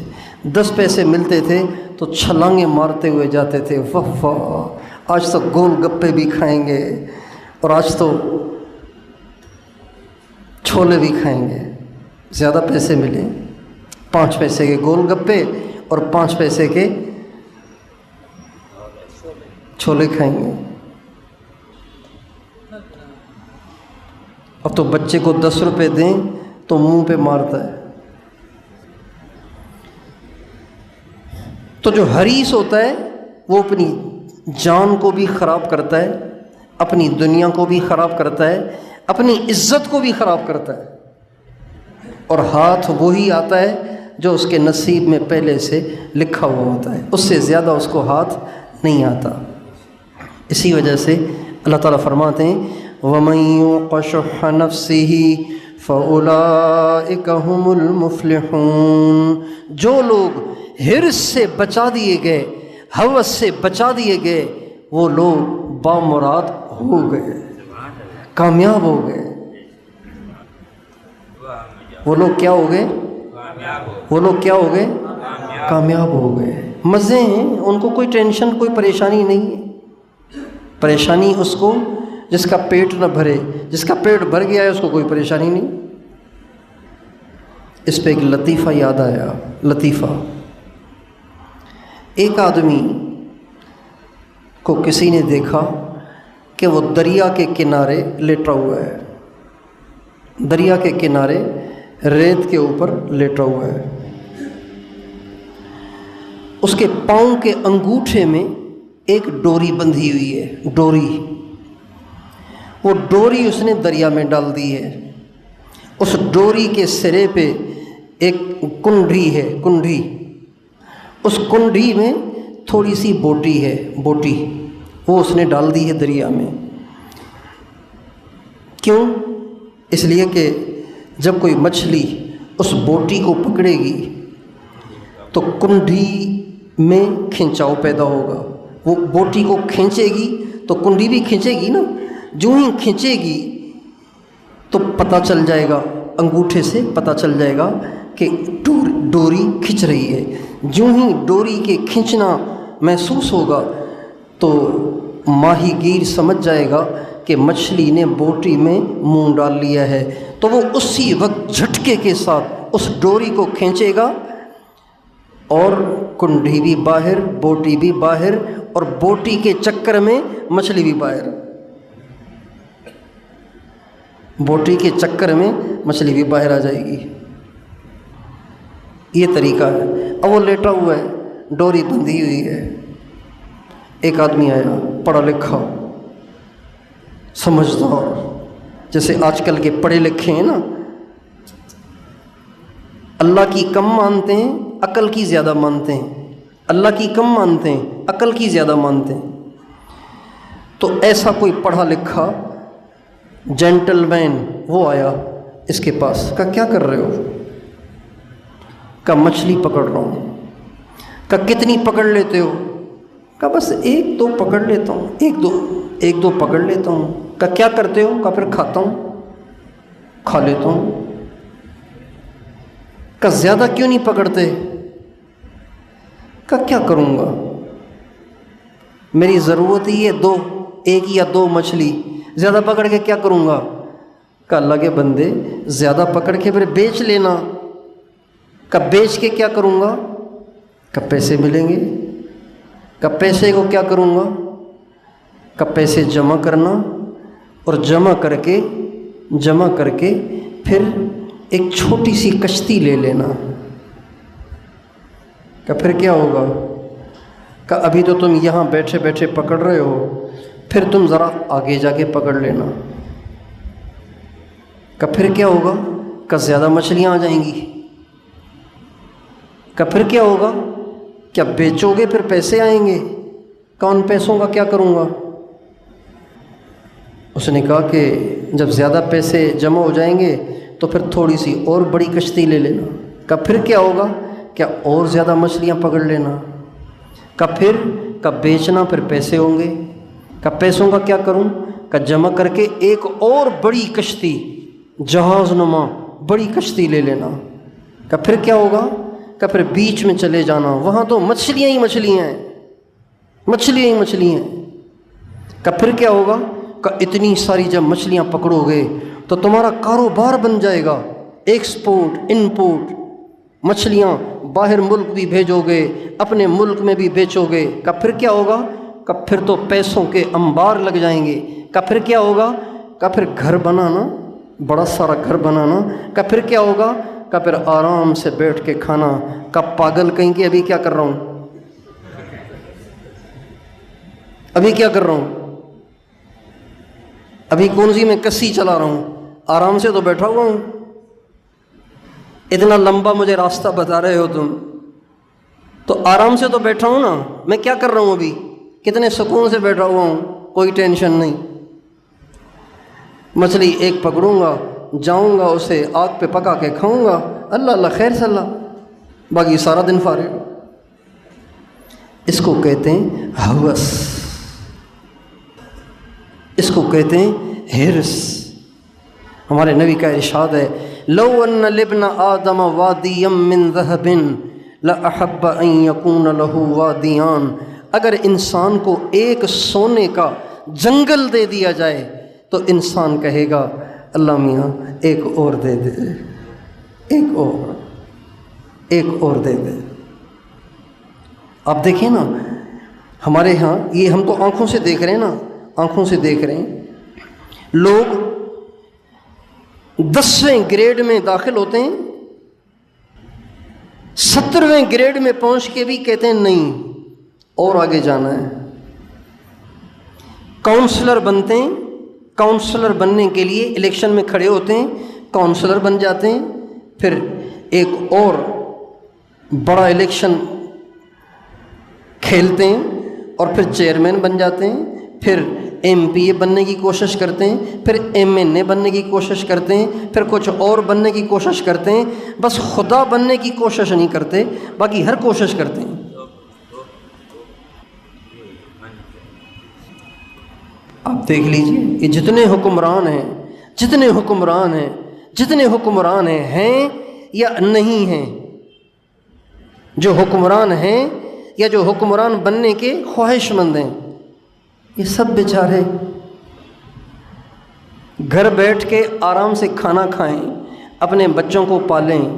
10 پیسے ملتے تھے تو چھلانگیں مارتے ہوئے جاتے تھے، واہ آج تو گول گپے بھی کھائیں گے، اور آج تو چھولے بھی کھائیں گے۔ زیادہ پیسے ملے، 5 پیسے کے گول گپے اور 5 پیسے کے چھولے کھائیں گے۔ اب تو بچے کو 10 روپے دیں تو منہ پہ مارتا ہے۔ تو جو حریص ہوتا ہے وہ اپنی جان کو بھی خراب کرتا ہے، اپنی دنیا کو بھی خراب کرتا ہے، اپنی عزت کو بھی خراب کرتا ہے، اور ہاتھ وہی آتا ہے جو اس کے نصیب میں پہلے سے لکھا ہوا ہوتا ہے، اس سے زیادہ اس کو ہاتھ نہیں آتا۔ اسی وجہ سے اللہ تعالیٰ فرماتے ہیں وَمَن يُوقَ شُحَّ نَفْسِهِ فَأُولَٰئِكَ هُمُ الْمُفْلِحُونَ۔ جو لوگ حرص سے بچا دیے گئے، ہوس سے بچا دیے گئے، وہ لوگ بامراد ہو گئے، کامیاب ہو گئے۔ وہ لوگ کیا ہو گئے؟ وہ لوگ کیا ہو گئے؟ کامیاب ہو گئے۔ مزے ہیں، ان کو کوئی ٹینشن، کوئی پریشانی نہیں ہے۔ پریشانی اس کو جس کا پیٹ نہ بھرے، جس کا پیٹ بھر گیا ہے اس کو کوئی پریشانی نہیں۔ اس پہ ایک لطیفہ یاد آیا، لطیفہ۔ ایک آدمی کو کسی نے دیکھا کہ وہ دریا کے کنارے لیٹا ہوا ہے، دریا کے کنارے ریت کے اوپر لیٹا ہوا ہے۔ اس کے پاؤں کے انگوٹھے میں ایک ڈوری بندھی ہوئی ہے، ڈوری۔ وہ ڈوری اس نے دریا میں ڈال دی ہے۔ اس ڈوری کے سرے پہ ایک کنڈی ہے، کنڈی۔ اس کنڈی میں تھوڑی سی بوٹی ہے، بوٹی، وہ اس نے ڈال دی ہے دریا میں۔ کیوں؟ اس لیے کہ جب کوئی مچھلی اس بوٹی کو پکڑے گی تو کنڈی میں کھنچاؤ پیدا ہوگا. وہ بوٹی کو کھینچے گی تو کنڈی بھی کھینچے گی نا. جو ہی کھینچے گی تو پتہ چل جائے گا، انگوٹھے سے پتہ چل جائے گا کہ ڈوری کھنچ رہی ہے. جو ہی ڈوری کے کھنچنا محسوس ہوگا تو ماہی گیر سمجھ جائے گا کہ مچھلی نے بوٹی میں منہ ڈال لیا ہے، تو وہ اسی وقت جھٹکے کے ساتھ اس ڈوری کو کھینچے گا اور کنڈی بھی باہر، بوٹی بھی باہر، اور بوٹی کے چکر میں مچھلی بھی باہر. بوٹی کے چکر میں مچھلی بھی باہر آ جائے گی. یہ طریقہ ہے. اب وہ لیٹا ہوا ہے، ڈوری بندھی ہوئی ہے. ایک آدمی آیا، پڑھا لکھا، سمجھدار، جیسے آج کل کے پڑھے لکھے ہیں نا، اللہ کی کم مانتے ہیں، عقل کی زیادہ مانتے ہیں. اللہ کی کم مانتے ہیں، عقل کی زیادہ مانتے ہیں. تو ایسا کوئی پڑھا لکھا جینٹل مین وہ آیا اس کے پاس. کہا کیا کر رہے ہو؟ کہا مچھلی پکڑ رہا ہوں. کہا کتنی پکڑ لیتے ہو؟ کہا بس ایک دو پکڑ لیتا ہوں، ایک دو پکڑ لیتا ہوں. کہا کیا کرتے ہو؟ کہا پھر کھاتا ہوں، کھا لیتا ہوں. کہا زیادہ کیوں نہیں پکڑتے؟ کہا کیا کروں گا، میری ضرورت ہی ہے دو، ایک یا دو مچھلی، زیادہ پکڑ کے کیا کروں گا؟ کہا اللہ کے بندے زیادہ پکڑ کے پھر بیچ لینا. کہا بیچ کے کیا کروں گا؟ کہا پیسے ملیں گے. کہا پیسے کو کیا کروں گا؟ کہا پیسے جمع کرنا، اور جمع کر کے پھر ایک چھوٹی سی کشتی لے لینا. کہا پھر کیا ہوگا؟ کہا ابھی تو تم یہاں بیٹھے بیٹھے پکڑ رہے ہو، پھر تم ذرا آگے جا کے پکڑ لینا. کہا پھر کیا ہوگا؟ کہا زیادہ مچھلیاں آ جائیں گی. کہا پھر کیا ہوگا؟ کیا بیچو گے پھر پیسے آئیں گے؟ کہا ان پیسوں کا کیا کروں گا؟ اس نے کہا کہ جب زیادہ پیسے جمع ہو جائیں گے تو پھر تھوڑی سی اور بڑی کشتی لے لینا. کہا پھر کیا ہوگا؟ کیا اور زیادہ مچھلیاں پکڑ لینا. کہا بیچنا، پھر پیسے ہوں گے. کہا پیسوں کا کیا کروں؟ کہا جمع کر کے ایک اور بڑی کشتی، جہاز نما بڑی کشتی لے لینا. کہا پھر کیا ہوگا؟ کہا پھر بیچ میں چلے جانا، وہاں تو مچھلیاں ہی مچھلیاں ہیں، مچھلیاں ہی مچھلیاں ہیں. کہا پھر کیا ہوگا؟ کہا اتنی ساری جب مچھلیاں پکڑو گے تو تمہارا کاروبار بن جائے گا، ایکسپورٹ انپورٹ، مچھلیاں باہر ملک بھی بھیجو گے، اپنے ملک میں بھی بیچو گے. کہا پھر کیا ہوگا؟ کہا پھر تو پیسوں کے انبار لگ جائیں گے. کہا پھر کیا ہوگا؟ کہا پھر گھر بنانا، بڑا سارا گھر بنانا. کہا پھر کیا ہوگا؟ کہا پھر آرام سے بیٹھ کے کھانا. کہا پاگل کہیں کہ ابھی کیا کر رہا ہوں، ابھی کیا کر رہا ہوں، ابھی کون سی میں کسی چلا رہا ہوں، آرام سے تو بیٹھا ہوا ہوں. اتنا لمبا مجھے راستہ بتا رہے ہو تم، تو آرام سے تو بیٹھا ہوں نا. میں کیا کر رہا ہوں ابھی، کتنے سکون سے بیٹھا ہوا ہوں، کوئی ٹینشن نہیں. مچھلی ایک پکڑوں گا، جاؤں گا اسے آگ پہ پکا کے کھاؤں گا، اللہ اللہ خیر صلی اللہ، باقی سارا دن فارغ. اس کو کہتے ہیں ہوس، اس کو کہتے ہیں ہرس. ہمارے نبی کا ارشاد ہے لو ان لابن آدم وادیا من ذهب لاحب ان یکون له وادیان. اگر انسان کو ایک سونے کا جنگل دے دیا جائے تو انسان کہے گا اللہ میاں ایک اور دے دے، ایک اور دے دے. آپ دیکھیں نا ہمارے ہاں، یہ ہم تو آنکھوں سے دیکھ رہے ہیں نا، آنکھوں سے دیکھ رہے ہیں. لوگ 10ویں گریڈ میں داخل ہوتے ہیں، 17ویں گریڈ میں پہنچ کے بھی کہتے ہیں نہیں اور آگے جانا ہے. کاؤنسلر بنتے ہیں، کاؤنسلر بننے کے لیے الیکشن میں کھڑے ہوتے ہیں، کاؤنسلر بن جاتے ہیں، پھر ایک اور بڑا الیکشن کھیلتے ہیں اور پھر چیئرمین بن جاتے ہیں، پھر MPA بننے کی کوشش کرتے ہیں، پھر MNA بننے کی کوشش کرتے ہیں، پھر کچھ اور بننے کی کوشش کرتے ہیں، بس خدا بننے کی کوشش نہیں کرتے، باقی ہر کوشش کرتے ہیں۔ آپ دیکھ لیجئے یہ جتنے حکمران ہیں یا نہیں ہیں، جو حکمران ہیں یا جو حکمران بننے کے خواہش مند ہیں، یہ سب بیچارے گھر بیٹھ کے آرام سے کھانا کھائیں، اپنے بچوں کو پالیں،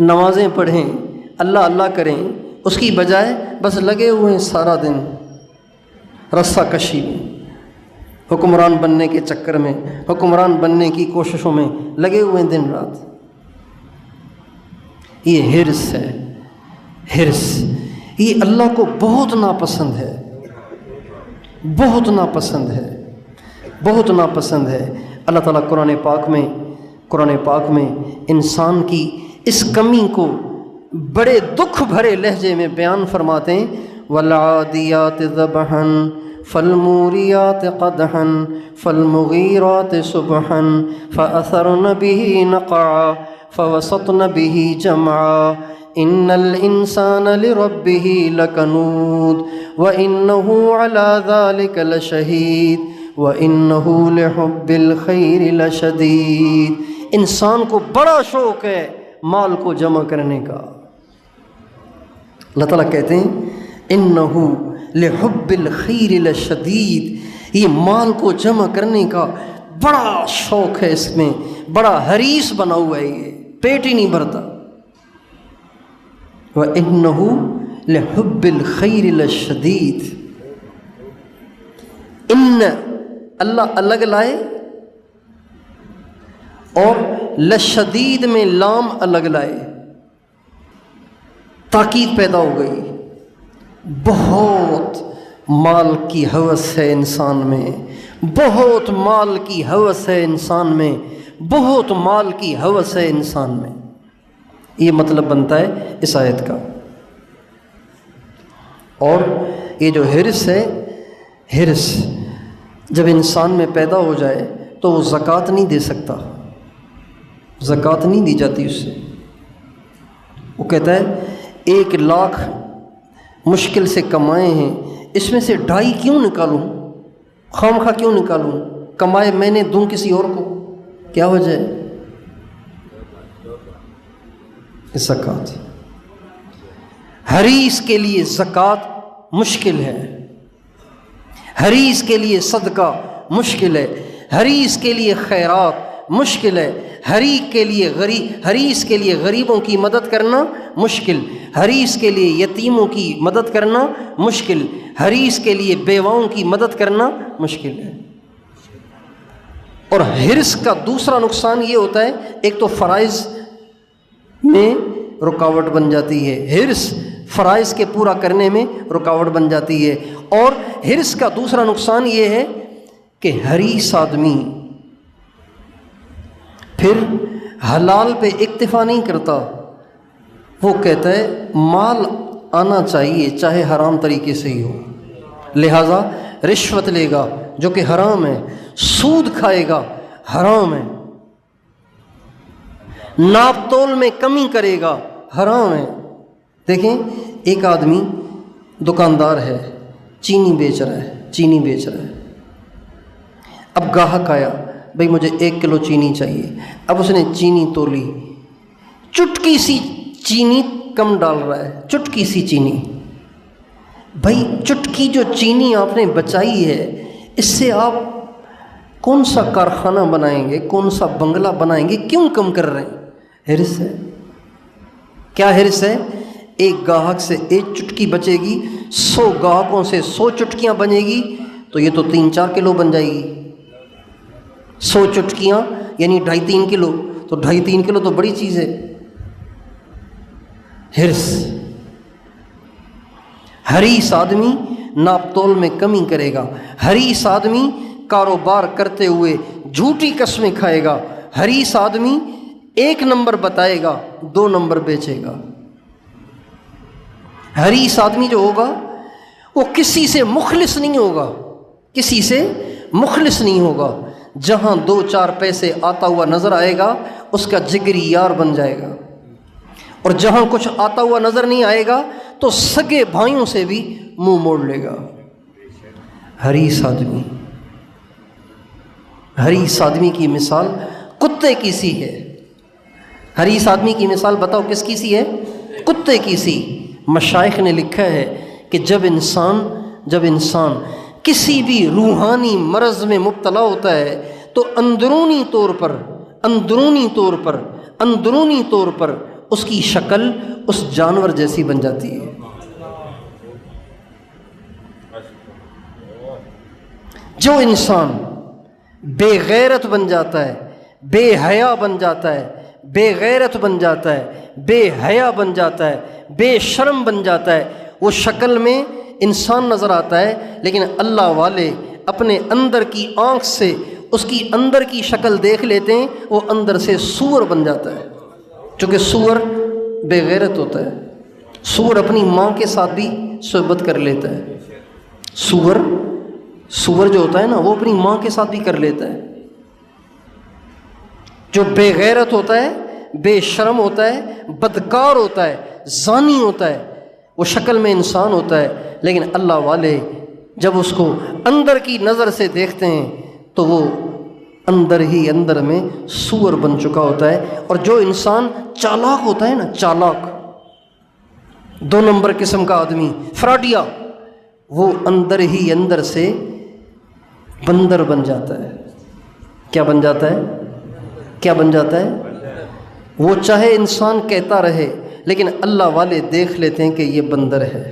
نمازیں پڑھیں، اللہ اللہ کریں، اس کی بجائے بس لگے ہوئے ہیں سارا دن رسہ کشی میں، حکمران بننے کے چکر میں، حکمران بننے کی کوششوں میں لگے ہوئے ہیں دن رات۔ یہ حرص ہے، حرص، یہ اللہ کو بہت ناپسند ہے، بہت ناپسند ہے، بہت ناپسند ہے۔ اللہ تعالیٰ قرآن پاک میں انسان کی اس کمی کو بڑے دکھ بھرے لہجے میں بیان فرماتے ہیں، وَالْعَادِيَاتِ ذَبْحًا فَالْمُورِيَاتِ قَدْحًا فَالْمُغِيرَاتِ صُبْحًا فَأَثَرْنَ بِهِ نَقْعًا فَوَسَطْنَ بِهِ جَمْعًا إِنَّ الْإِنسَانَ لِرَبِّهِ لَكَنُودٌ وَإِنَّهُ عَلَى ذَلِكَ لَشَهِيدٌ وَإِنَّهُ لِحُبِّ الْخَيْرِ لَشَدِيدٌ۔ انسان کو بڑا شوق ہے مال کو جمع کرنے کا۔ اللہ تعالیٰ کہتے ہیں إِنَّهُ لِحُبِّ الْخَيْرِ لَشَدِيدٌ، یہ مال کو جمع کرنے کا بڑا شوق ہے، اس میں بڑا حریص بنا ہوا ہے، یہ پیٹ ہی نہیں بھرتا۔ وَإِنَّهُ لِحُبِّ الْخَيْرِ لَشَدِيدٌ، اللہ الگ لائے اور لشدید میں لام الگ لائے، تاکید پیدا ہو گئی۔ بہت مال کی ہوس ہے انسان میں، بہت مال کی ہوس ہے انسان میں، بہت مال کی ہوس ہے انسان میں، یہ مطلب بنتا ہے اس آیت کا۔ اور یہ جو حرص ہے، حرص جب انسان میں پیدا ہو جائے تو وہ زکوٰۃ نہیں دے سکتا، زکوٰۃ نہیں دی جاتی اس سے۔ وہ کہتا ہے 1 لاکھ مشکل سے کمائے ہیں، اس میں سے 2.5 کیوں نکالوں، خام خواہ کیوں نکالوں، کمائے میں نے دوں کسی اور کو، کیا وجہ ہے؟ زکوٰۃ۔ حریص کے لیے زکوٰۃ مشکل ہے، حریص کے لیے صدقہ مشکل ہے، حریص کے لیے خیرات مشکل ہے، حریص کے لیے غریبوں کی مدد کرنا مشکل، حریص کے لیے یتیموں کی مدد کرنا مشکل، حریص کے لیے بیواؤں کی مدد کرنا مشکل ہے۔ اور حرص کا دوسرا نقصان یہ ہوتا ہے، ایک تو فرائض میں رکاوٹ بن جاتی ہے، حرص فرائض کے پورا کرنے میں رکاوٹ بن جاتی ہے، اور حرص کا دوسرا نقصان یہ ہے کہ حریص آدمی پھر حلال پہ اکتفا نہیں کرتا، وہ کہتا ہے مال آنا چاہیے چاہے حرام طریقے سے ہی ہو، لہٰذا رشوت لے گا جو کہ حرام ہے، سود کھائے گا حرام ہے، ناپ تول میں کمی کرے گا حرام ہے۔ دیکھیں ایک آدمی دکاندار ہے، چینی بیچ رہا ہے، اب گاہک آیا، بھئی مجھے 1 کلو چینی چاہیے، اب اس نے چینی تولی، چٹکی سی چینی کم ڈال رہا ہے، چٹکی سی چینی، بھئی چٹکی جو چینی آپ نے بچائی ہے، اس سے آپ کون سا کارخانہ بنائیں گے، کون سا بنگلہ بنائیں گے، کیوں کم کر رہے ہیں؟ حرص ہے۔ کیا حرص ہے؟ ایک گاہک سے 1 چٹکی بچے گی، 100 گاہکوں سے 100 چٹکیاں بنے گی، تو یہ تو 3-4 کلو بن جائے گی، 100 چٹکیاں یعنی 2.5-3 کلو، تو 2.5-3 کلو تو بڑی چیز ہے۔ حرص، حریص آدمی ناپ تول میں کمی کرے گا، حریص آدمی کاروبار کرتے ہوئے جھوٹی قسمیں کھائے گا، حریص آدمی 1 نمبر بتائے گا 2 نمبر بیچے گا، حریص آدمی جو ہوگا وہ کسی سے مخلص نہیں ہوگا، کسی سے مخلص نہیں ہوگا۔ جہاں 2-4 پیسے آتا ہوا نظر آئے گا اس کا جگری یار بن جائے گا، اور جہاں کچھ آتا ہوا نظر نہیں آئے گا تو سگے بھائیوں سے بھی منہ موڑ لے گا۔ حریص آدمی کی مثال کتے کی سی ہے۔ حریص آدمی کی مثال بتاؤ کس کی سی ہے؟ کتے کی سی۔ مشائخ نے لکھا ہے کہ جب انسان کسی بھی روحانی مرض میں مبتلا ہوتا ہے تو اندرونی طور پر اس کی شکل اس جانور جیسی بن جاتی ہے۔ جو انسان بے غیرت بن جاتا ہے، بے حیا بن جاتا ہے، بے غیرت بن جاتا ہے، بے حیا بن جاتا ہے، بے شرم بن جاتا ہے، وہ شکل میں انسان نظر آتا ہے، لیکن اللہ والے اپنے اندر کی آنکھ سے اس کی اندر کی شکل دیکھ لیتے ہیں، وہ اندر سے سور بن جاتا ہے۔ چونکہ سور بے غیرت ہوتا ہے، سور اپنی ماں کے ساتھ بھی صحبت کر لیتا ہے۔ سور جو ہوتا ہے نا وہ اپنی ماں کے ساتھ بھی کر لیتا ہے۔ جو بے غیرت ہوتا ہے، بے شرم ہوتا ہے، بدکار ہوتا ہے، زانی ہوتا ہے، وہ شکل میں انسان ہوتا ہے، لیکن اللہ والے جب اس کو اندر کی نظر سے دیکھتے ہیں تو وہ اندر ہی اندر میں سور بن چکا ہوتا ہے۔ اور جو انسان چالاک ہوتا ہے نا، چالاک 2 نمبر قسم کا آدمی، فراڈیا، وہ اندر ہی اندر سے بندر بن جاتا ہے۔ کیا بن جاتا ہے؟ وہ چاہے انسان کہتا رہے لیکن اللہ والے دیکھ لیتے ہیں کہ یہ بندر ہے۔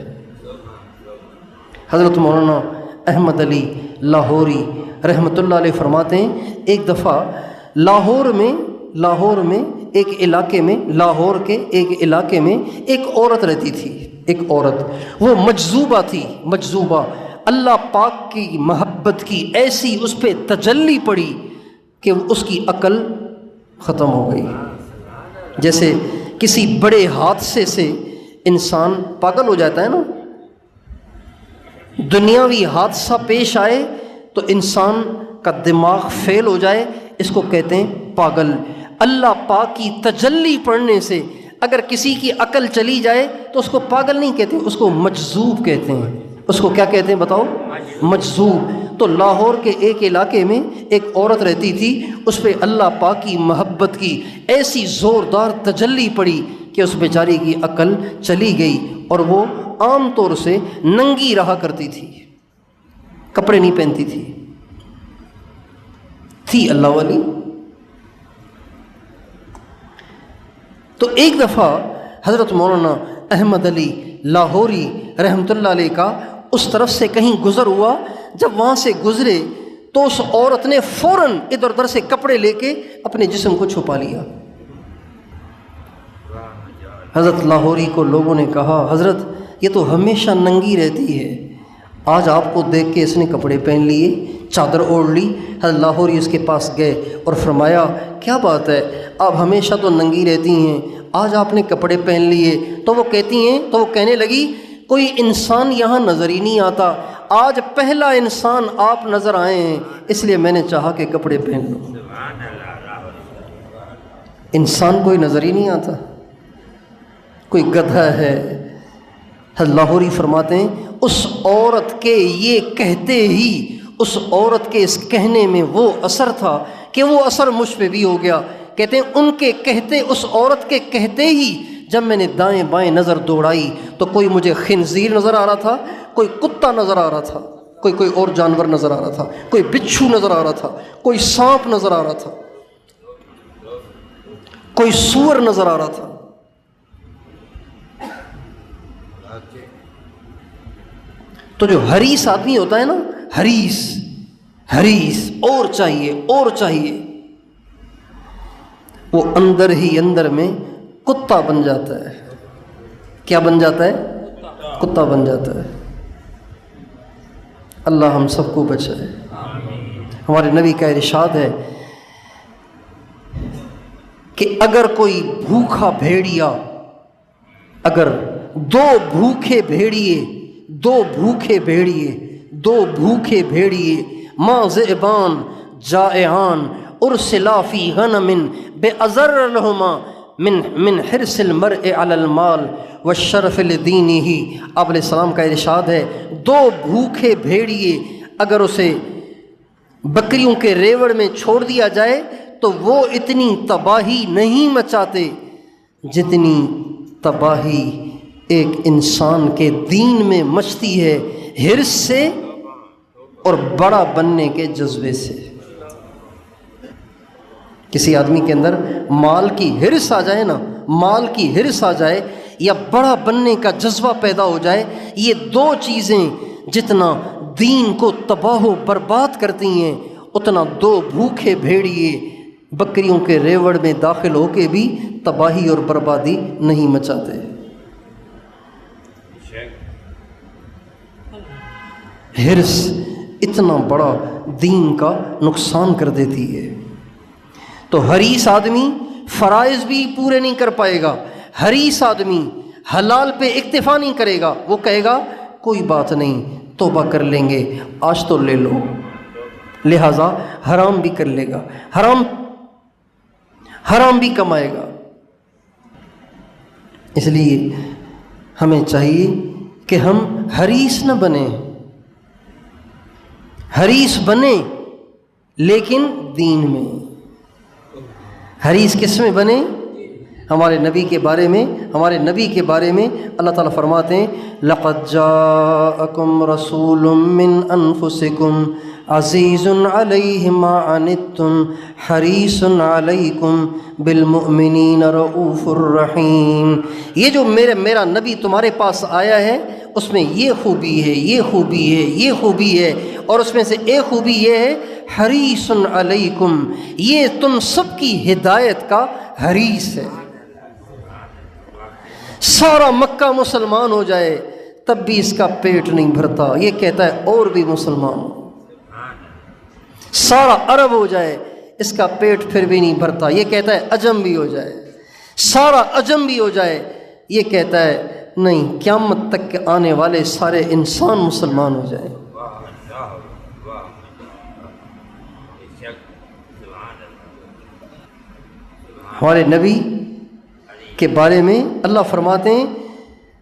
حضرت مولانا احمد علی لاہوری رحمۃ اللہ علیہ فرماتے ہیں، ایک دفعہ لاہور میں ایک علاقے میں ایک عورت رہتی تھی۔ ایک عورت، وہ مجذوبہ، اللہ پاک کی محبت کی ایسی اس پہ تجلی پڑی کہ اس کی عقل ختم ہو گئی۔ جیسے کسی بڑے حادثے سے انسان پاگل ہو جاتا ہے نا، دنیاوی حادثہ پیش آئے تو انسان کا دماغ فیل ہو جائے، اس کو کہتے ہیں پاگل۔ اللہ پاک کی تجلی پڑھنے سے اگر کسی کی عقل چلی جائے تو اس کو پاگل نہیں کہتے، اس کو مجذوب کہتے ہیں۔ اس کو کیا کہتے ہیں بتاؤ؟ مجذوب۔ تو لاہور کے ایک علاقے میں ایک عورت رہتی تھی، اس پہ اللہ پاک کی محبت کی ایسی زوردار تجلی پڑی کہ اس بیچاری کی عقل چلی گئی، اور وہ عام طور سے ننگی رہا کرتی تھی، کپڑے نہیں پہنتی تھی اللہ والی۔ تو ایک دفعہ حضرت مولانا احمد علی لاہوری رحمۃ اللہ علیہ کا اس طرف سے کہیں گزر ہوا، جب وہاں سے گزرے تو اس عورت نے فوراً ادھر ادھر سے کپڑے لے کے اپنے جسم کو چھپا لیا۔ حضرت لاہوری کو لوگوں نے کہا، حضرت یہ تو ہمیشہ ننگی رہتی ہے، آج آپ کو دیکھ کے اس نے کپڑے پہن لیے، چادر اوڑھ لی۔ حضرت لاہوری اس کے پاس گئے اور فرمایا، کیا بات ہے، آپ ہمیشہ تو ننگی رہتی ہیں، آج آپ نے کپڑے پہن لیے؟ تو وہ کہنے لگی، کوئی انسان یہاں نظر ہی نہیں آتا، آج پہلا انسان آپ نظر آئے ہیں، اس لیے میں نے چاہا کہ کپڑے پہن لوں۔ انسان کوئی نظر ہی نہیں آتا، کوئی گدھا ہے۔ حضرت لاہوری فرماتے ہیں، اس عورت کے یہ کہتے ہی، اس عورت کے اس کہنے میں وہ اثر تھا کہ وہ اثر مجھ پہ بھی ہو گیا۔ کہتے ہیں ان کے کہتے، اس عورت کے کہتے ہی جب میں نے دائیں بائیں نظر دوڑائی تو کوئی مجھے خنزیر نظر آ رہا تھا، کوئی کتا نظر آ رہا تھا، کوئی اور جانور نظر آ رہا تھا، کوئی بچھو نظر آ رہا تھا، کوئی سانپ نظر آ رہا تھا، کوئی سور نظر آ رہا تھا۔ تو جو حریص آدمی ہوتا ہے نا، حریص اور چاہیے، وہ اندر ہی اندر میں کتا بن جاتا ہے۔ کیا بن جاتا ہے؟ کتا بن جاتا ہے۔ اللہ ہم سب کو بچائے۔ ہمارے نبی کا ارشاد ہے کہ اگر کوئی بھوکھا بھیڑیا، اگر دو بھوکے بھیڑیے دو بھوکے بھیڑیے ماں ذئبان جائعان ارسلا فی غنم بأضر لہما من حرص المرء علی المال والشرف لدینہ۔ آپ علیہ السلام کا ارشاد ہے دو بھوکے بھیڑیے اگر اسے بکریوں کے ریوڑ میں چھوڑ دیا جائے تو وہ اتنی تباہی نہیں مچاتے جتنی تباہی ایک انسان کے دین میں مچتی ہے حرص سے اور بڑا بننے کے جذبے سے۔ کسی آدمی کے اندر مال کی حرص آ جائے نا، مال کی حرص آ جائے یا بڑا بننے کا جذبہ پیدا ہو جائے، یہ دو چیزیں جتنا دین کو تباہ و برباد کرتی ہیں اتنا دو بھوکے بھیڑیے بکریوں کے ریوڑ میں داخل ہو کے بھی تباہی اور بربادی نہیں مچاتے۔ حرص اتنا بڑا دین کا نقصان کر دیتی ہے۔ تو حریص آدمی فرائض بھی پورے نہیں کر پائے گا، حریص آدمی حلال پہ اکتفا نہیں کرے گا، وہ کہے گا کوئی بات نہیں توبہ کر لیں گے آج تو لے لو، لہٰذا حرام بھی کر لے گا، حرام بھی کمائے گا۔ اس لیے ہمیں چاہیے کہ ہم حریص نہ بنیں، حریص بنیں لیکن دین میں۔ حریص کس میں بنے؟ ہمارے نبی کے بارے میں اللہ تعالیٰ فرماتے ہیں لَقَدْ جَاءَكُمْ رَسُولٌ مِّنْ أَنفُسِكُمْ عَزِيزٌ عَلَيْهِ مَا عَنِتُّمْ حَرِيصٌ عَلَيْكُمْ بِالْمُؤْمِنِينَ رَءُوفٌ رَحِيمٌ۔ یہ جو میرا نبی تمہارے پاس آیا ہے اس میں یہ خوبی ہے، یہ خوبی ہے، یہ خوبی ہے، اور اس میں سے ایک خوبی یہ ہے حریص علیکم، یہ تم سب کی ہدایت کا حریص ہے۔ سارا مکہ مسلمان ہو جائے تب بھی اس کا پیٹ نہیں بھرتا، یہ کہتا ہے اور بھی مسلمان ہو۔ سارا عرب ہو جائے اس کا پیٹ پھر بھی نہیں بھرتا، یہ کہتا ہے عجم بھی ہو جائے۔ سارا عجم بھی ہو جائے یہ کہتا ہے نہیں، قیامت تک کے آنے والے سارے انسان مسلمان ہو جائیں۔ ہمارے نبی کے بارے میں اللہ فرماتے ہیں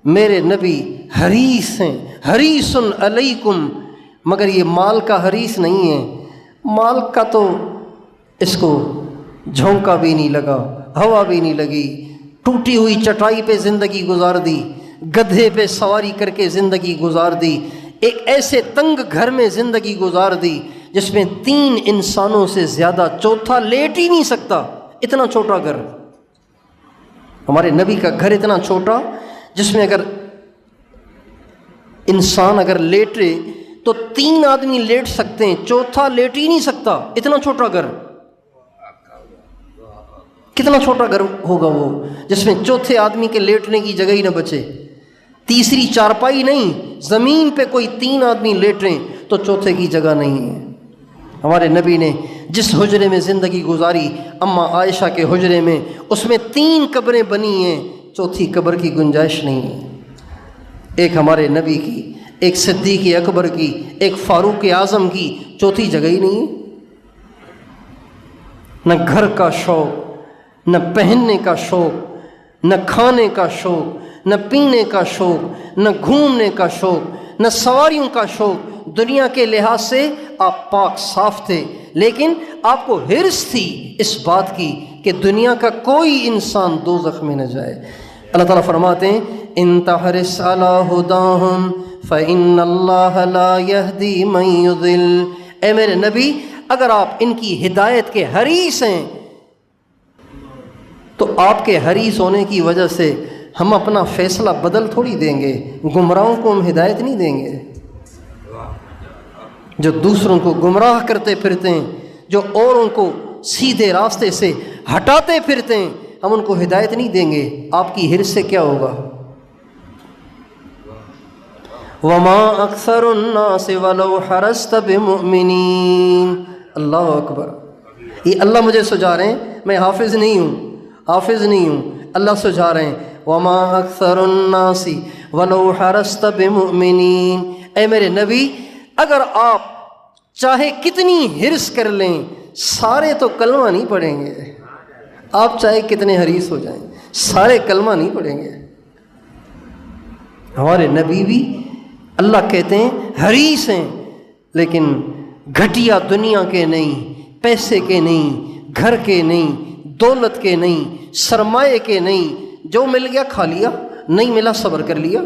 میرے نبی حریص ہیں، حریص علیکم، مگر یہ مال کا حریص نہیں ہے، مال کا تو اس کو جھونکا بھی نہیں لگا، ہوا بھی نہیں لگی، ٹوٹی ہوئی چٹائی پہ زندگی گزار دی، گدھے پہ سواری کر کے زندگی گزار دی، ایک ایسے تنگ گھر میں زندگی گزار دی جس میں 3 انسانوں سے زیادہ چوتھا لیٹ ہی نہیں سکتا، اتنا چھوٹا گھر۔ ہمارے نبی کا گھر اتنا چھوٹا جس میں اگر انسان لیٹے تو 3 آدمی لیٹ سکتے ہیں، چوتھا لیٹ ہی نہیں سکتا، اتنا چھوٹا گھر۔ کتنا چھوٹا گھر ہوگا وہ جس میں چوتھے آدمی کے لیٹنے کی جگہ ہی نہ بچے، تیسری چارپائی نہیں، زمین پہ کوئی 3 آدمی لیٹیں تو چوتھے کی جگہ نہیں ہے۔ ہمارے نبی نے جس حجرے میں زندگی گزاری اماں عائشہ کے حجرے میں، اس میں 3 قبریں بنی ہیں، چوتھی قبر کی گنجائش نہیں ہے۔ ایک ہمارے نبی کی، ایک صدیق اکبر کی، ایک فاروق اعظم کی، چوتھی جگہ ہی نہیں ہے۔ نہ گھر کا شوق، نہ پہننے کا شوق، نہ کھانے کا شوق، نہ پینے کا شوق، نہ گھومنے کا شوق، نہ سواریوں کا شوق۔ دنیا کے لحاظ سے آپ پاک صاف تھے، لیکن آپ کو حرص تھی اس بات کی کہ دنیا کا کوئی انسان دوزخ میں نہ جائے۔ اللہ تعالیٰ فرماتے ہیں ان تحرص علی ھداھم فإن اللہ لا یہدی من یضل۔ اے میرے نبی اگر آپ ان کی ہدایت کے حریص ہیں تو آپ کے حریص ہونے کی وجہ سے ہم اپنا فیصلہ بدل تھوڑی دیں گے، گمراہوں کو ہم ہدایت نہیں دیں گے۔ جو دوسروں کو گمراہ کرتے پھرتے ہیں، جو اوروں کو سیدھے راستے سے ہٹاتے پھرتے ہیں، ہم ان کو ہدایت نہیں دیں گے۔ آپ کی حرص سے کیا ہوگا؟ وَمَا أَكْثَرُ النَّاسِ وَلَوْ حَرَصْتَ بِمُؤْمِنِينَ۔ اللہ اکبر، یہ اللہ مجھے سجا رہے ہیں، میں حافظ نہیں ہوں، اللہ سجا رہے ہیں وَمَا أَكْثَرُ النَّاسِ وَلَوْ حَرَصْتَ بِمُؤْمِنِينَ۔ اے میرے نبی اگر آپ چاہے کتنی حرص کر لیں سارے تو کلمہ نہیں پڑھیں گے، آپ چاہے کتنے حریص ہو جائیں سارے کلمہ نہیں پڑھیں گے۔ ہمارے نبی بھی اللہ کہتے ہیں حریص ہیں، لیکن گھٹیا دنیا کے نہیں، پیسے کے نہیں، گھر کے نہیں، دولت کے نہیں، سرمایے کے نہیں، جو مل گیا کھا لیا، نہیں ملا صبر کر لیا۔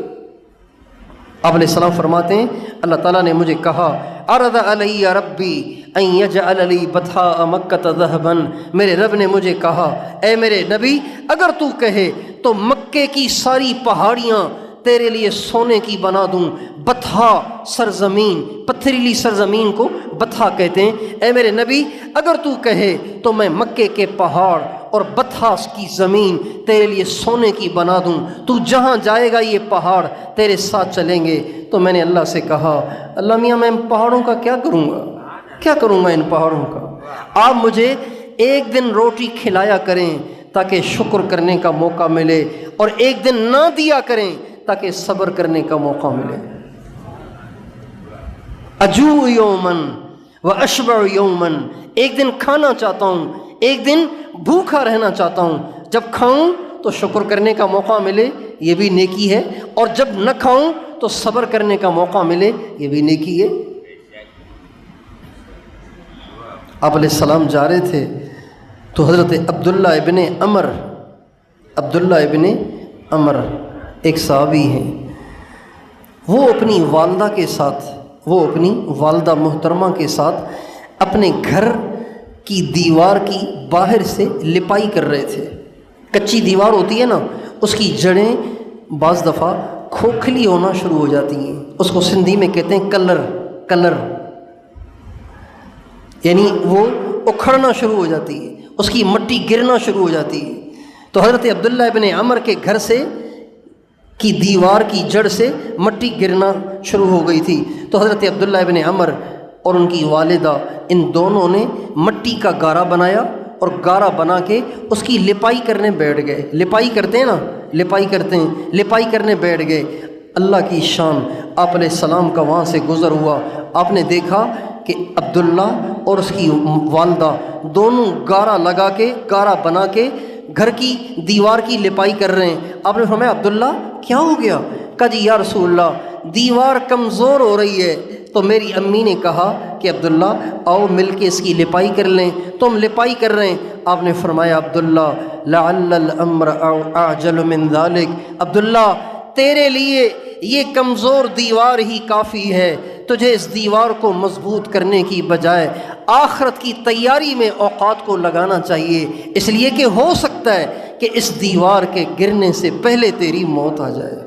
آپ علیہ السلام فرماتے ہیں اللہ تعالیٰ نے مجھے کہا عرض علی ربی ان یجعل لی بطحاء مکۃ ذہبا، میرے رب نے مجھے کہا اے میرے نبی اگر تو کہے تو مکے کی ساری پہاڑیاں تیرے لیے سونے کی بنا دوں۔ بطحا سرزمین، پتھریلی سرزمین کو بطحا کہتے ہیں۔ اے میرے نبی اگر تو کہے تو میں مکے کے پہاڑ اور بطحا کی زمین تیرے لیے سونے کی بنا دوں، تو جہاں جائے گا یہ پہاڑ تیرے ساتھ چلیں گے۔ تو میں نے اللہ سے کہا اللہ میاں میں ان پہاڑوں کا کیا کروں گا، کیا کروں گا ان پہاڑوں کا؟ آپ مجھے ایک دن روٹی کھلایا کریں تاکہ شکر کرنے کا موقع ملے، اور ایک دن نہ دیا کریں تاکہ صبر کرنے کا موقع ملے۔ اجوع یومن و اشبع یومن، ایک دن کھانا چاہتا ہوں، ایک دن بھوکا رہنا چاہتا ہوں، جب کھاؤں تو شکر کرنے کا موقع ملے، یہ بھی نیکی ہے، اور جب نہ کھاؤں تو صبر کرنے کا موقع ملے، یہ بھی نیکی ہے۔ آپ علیہ السلام جا رہے تھے تو حضرت عبداللہ ابن عمر ایک صحابی ہیں، وہ اپنی والدہ کے ساتھ، وہ اپنی والدہ محترمہ کے ساتھ اپنے گھر کی دیوار کی باہر سے لپائی کر رہے تھے۔ کچی دیوار ہوتی ہے نا، اس کی جڑیں بعض دفعہ کھوکھلی ہونا شروع ہو جاتی ہیں، اس کو سندھی میں کہتے ہیں کلر، یعنی وہ اکھڑنا شروع ہو جاتی ہے، اس کی مٹی گرنا شروع ہو جاتی ہے۔ تو حضرت عبداللہ ابن عمر کے گھر سے کی دیوار کی جڑ سے مٹی گرنا شروع ہو گئی تھی، تو حضرت عبداللہ ابن عمر اور ان کی والدہ ان دونوں نے مٹی کا گارا بنایا، اور گارا بنا کے اس کی لپائی کرنے بیٹھ گئے۔ لپائی کرتے ہیں نا، لپائی کرنے بیٹھ گئے۔ اللہ کی شان، آپ علیہ السلام کا وہاں سے گزر ہوا، آپ نے دیکھا کہ عبداللہ اور اس کی والدہ دونوں گارا بنا کے گھر کی دیوار کی لپائی کر رہے ہیں۔ آپ نے فرمایا عبداللہ کیا ہو گیا؟ کہا جی یا رسول اللہ دیوار کمزور ہو رہی ہے۔ تو میری امی نے کہا کہ عبداللہ آؤ مل کے اس کی لپائی کر لیں، تم لپائی کر رہے ہیں۔ آپ نے فرمایا عبداللہ لعل الامر اعجل من ذلك، عبداللہ تیرے لیے یہ کمزور دیوار ہی کافی ہے، تجھے اس دیوار کو مضبوط کرنے کی بجائے آخرت کی تیاری میں اوقات کو لگانا چاہیے، اس لیے کہ ہو سکتا ہے کہ اس دیوار کے گرنے سے پہلے تیری موت آ جائے۔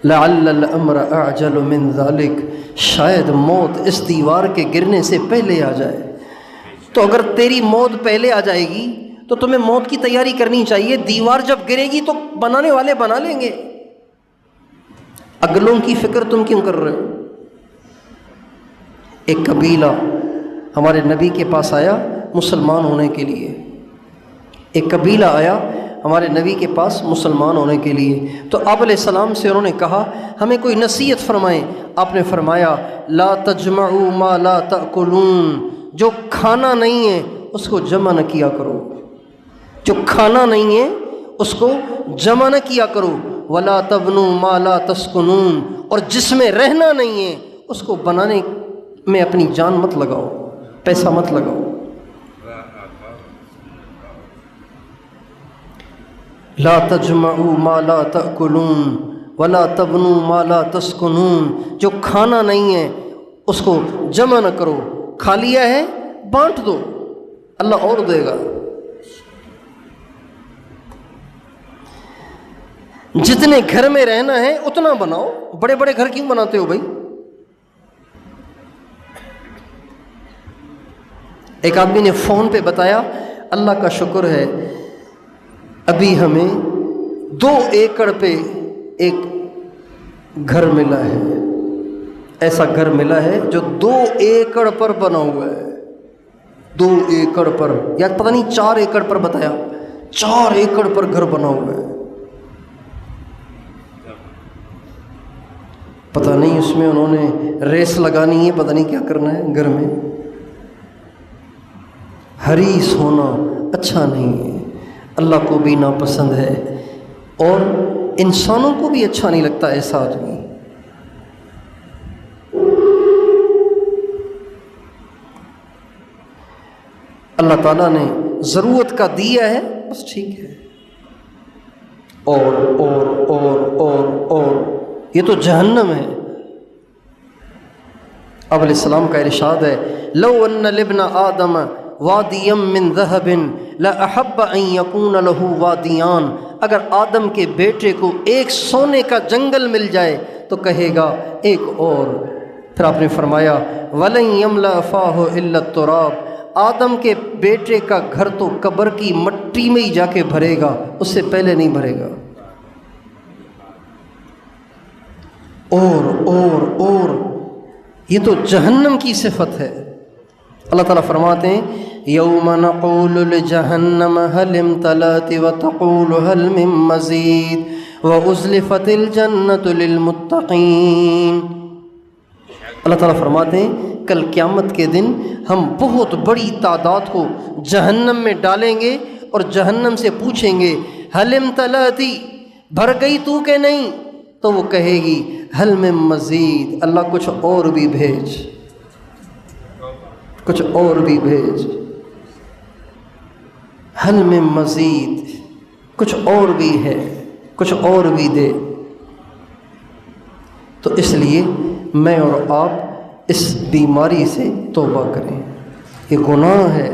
لعل الامر اعجل من ذلك، شاید موت اس دیوار کے گرنے سے پہلے آ جائے۔ تو اگر تیری موت پہلے آ جائے گی تو تمہیں موت کی تیاری کرنی چاہیے۔ دیوار جب گرے گی تو بنانے والے بنا لیں گے، اگلوں کی فکر تم کیوں کر رہے ہو؟ ایک قبیلہ ہمارے نبی کے پاس آیا مسلمان ہونے کے لیے، ایک قبیلہ آیا ہمارے نبی کے پاس مسلمان ہونے کے لیے، تو آپ علیہ السلام سے انہوں نے کہا ہمیں کوئی نصیحت فرمائیں۔ آپ نے فرمایا لا تجمعوا ما لا تأکلون، جو کھانا نہیں ہے اس کو جمع نہ کیا کرو، جو کھانا نہیں ہے اس کو جمع نہ کیا کرو۔ ولا تبنوا ما لا تسکنون، اور جس میں رہنا نہیں ہے اس کو بنانے میں اپنی جان مت لگاؤ، پیسہ مت لگاؤ۔ لا تجمعوا ما لا تأکلون ولا تبنوا ما لا تسکنون، جو کھانا نہیں ہے اس کو جمع نہ کرو، کھا لیا ہے بانٹ دو، اللہ اور دے گا۔ جتنے گھر میں رہنا ہے اتنا بناؤ، بڑے بڑے گھر کیوں بناتے ہو بھائی؟ ایک آدمی نے فون پہ بتایا اللہ کا شکر ہے ابھی ہمیں 2 ایکڑ پہ ایک گھر ملا ہے، ایسا گھر ملا ہے جو 2 ایکڑ پر بنا ہوا ہے، 2 ایکڑ پر، یا پتہ نہیں 4 ایکڑ پر بتایا، 4 ایکڑ پر گھر بنا ہوا ہے۔ پتہ نہیں اس میں انہوں نے ریس لگانی ہے، پتہ نہیں کیا کرنا ہے گھر میں۔ حریص ہونا اچھا نہیں ہے، اللہ کو بھی ناپسند ہے اور انسانوں کو بھی اچھا نہیں لگتا ایسا آدمی۔ اللہ تعالیٰ نے ضرورت کا دیا ہے بس ٹھیک ہے، اور یہ تو جہنم ہے۔ اب علیہ السلام کا ارشاد ہے، لو ان لابن آدم وادیا من ذہب لاحب ان یکون له وادیان، اگر آدم کے بیٹے کو ایک سونے کا جنگل مل جائے تو کہے گا ایک اور۔ پھر آپ نے فرمایا ولن یملأ فاہ الا التراب، آدم کے بیٹے کا گھر تو قبر کی مٹی میں ہی جا کے بھرے گا، اس سے پہلے نہیں بھرے گا۔ اور یہ تو جہنم کی صفت ہے۔ اللہ تعالیٰ فرماتے ہیں یوم نقول لجہنم هل امتلأت وتقول هل من مزید وازلفت الجنة للمتقین۔ اللہ تعالیٰ فرماتے ہیں کل قیامت کے دن ہم بہت بڑی تعداد کو جہنم میں ڈالیں گے اور جہنم سے پوچھیں گے هل امتلأت، بھر گئی تو کہ نہیں؟ تو وہ کہے گی هل من مزید، اللہ کچھ اور بھی بھیج، کچھ اور بھی بھیج، هل من مزید، کچھ اور بھی ہے، کچھ اور بھی دے۔ تو اس لیے میں اور آپ اس بیماری سے توبہ کریں۔ یہ گناہ ہے،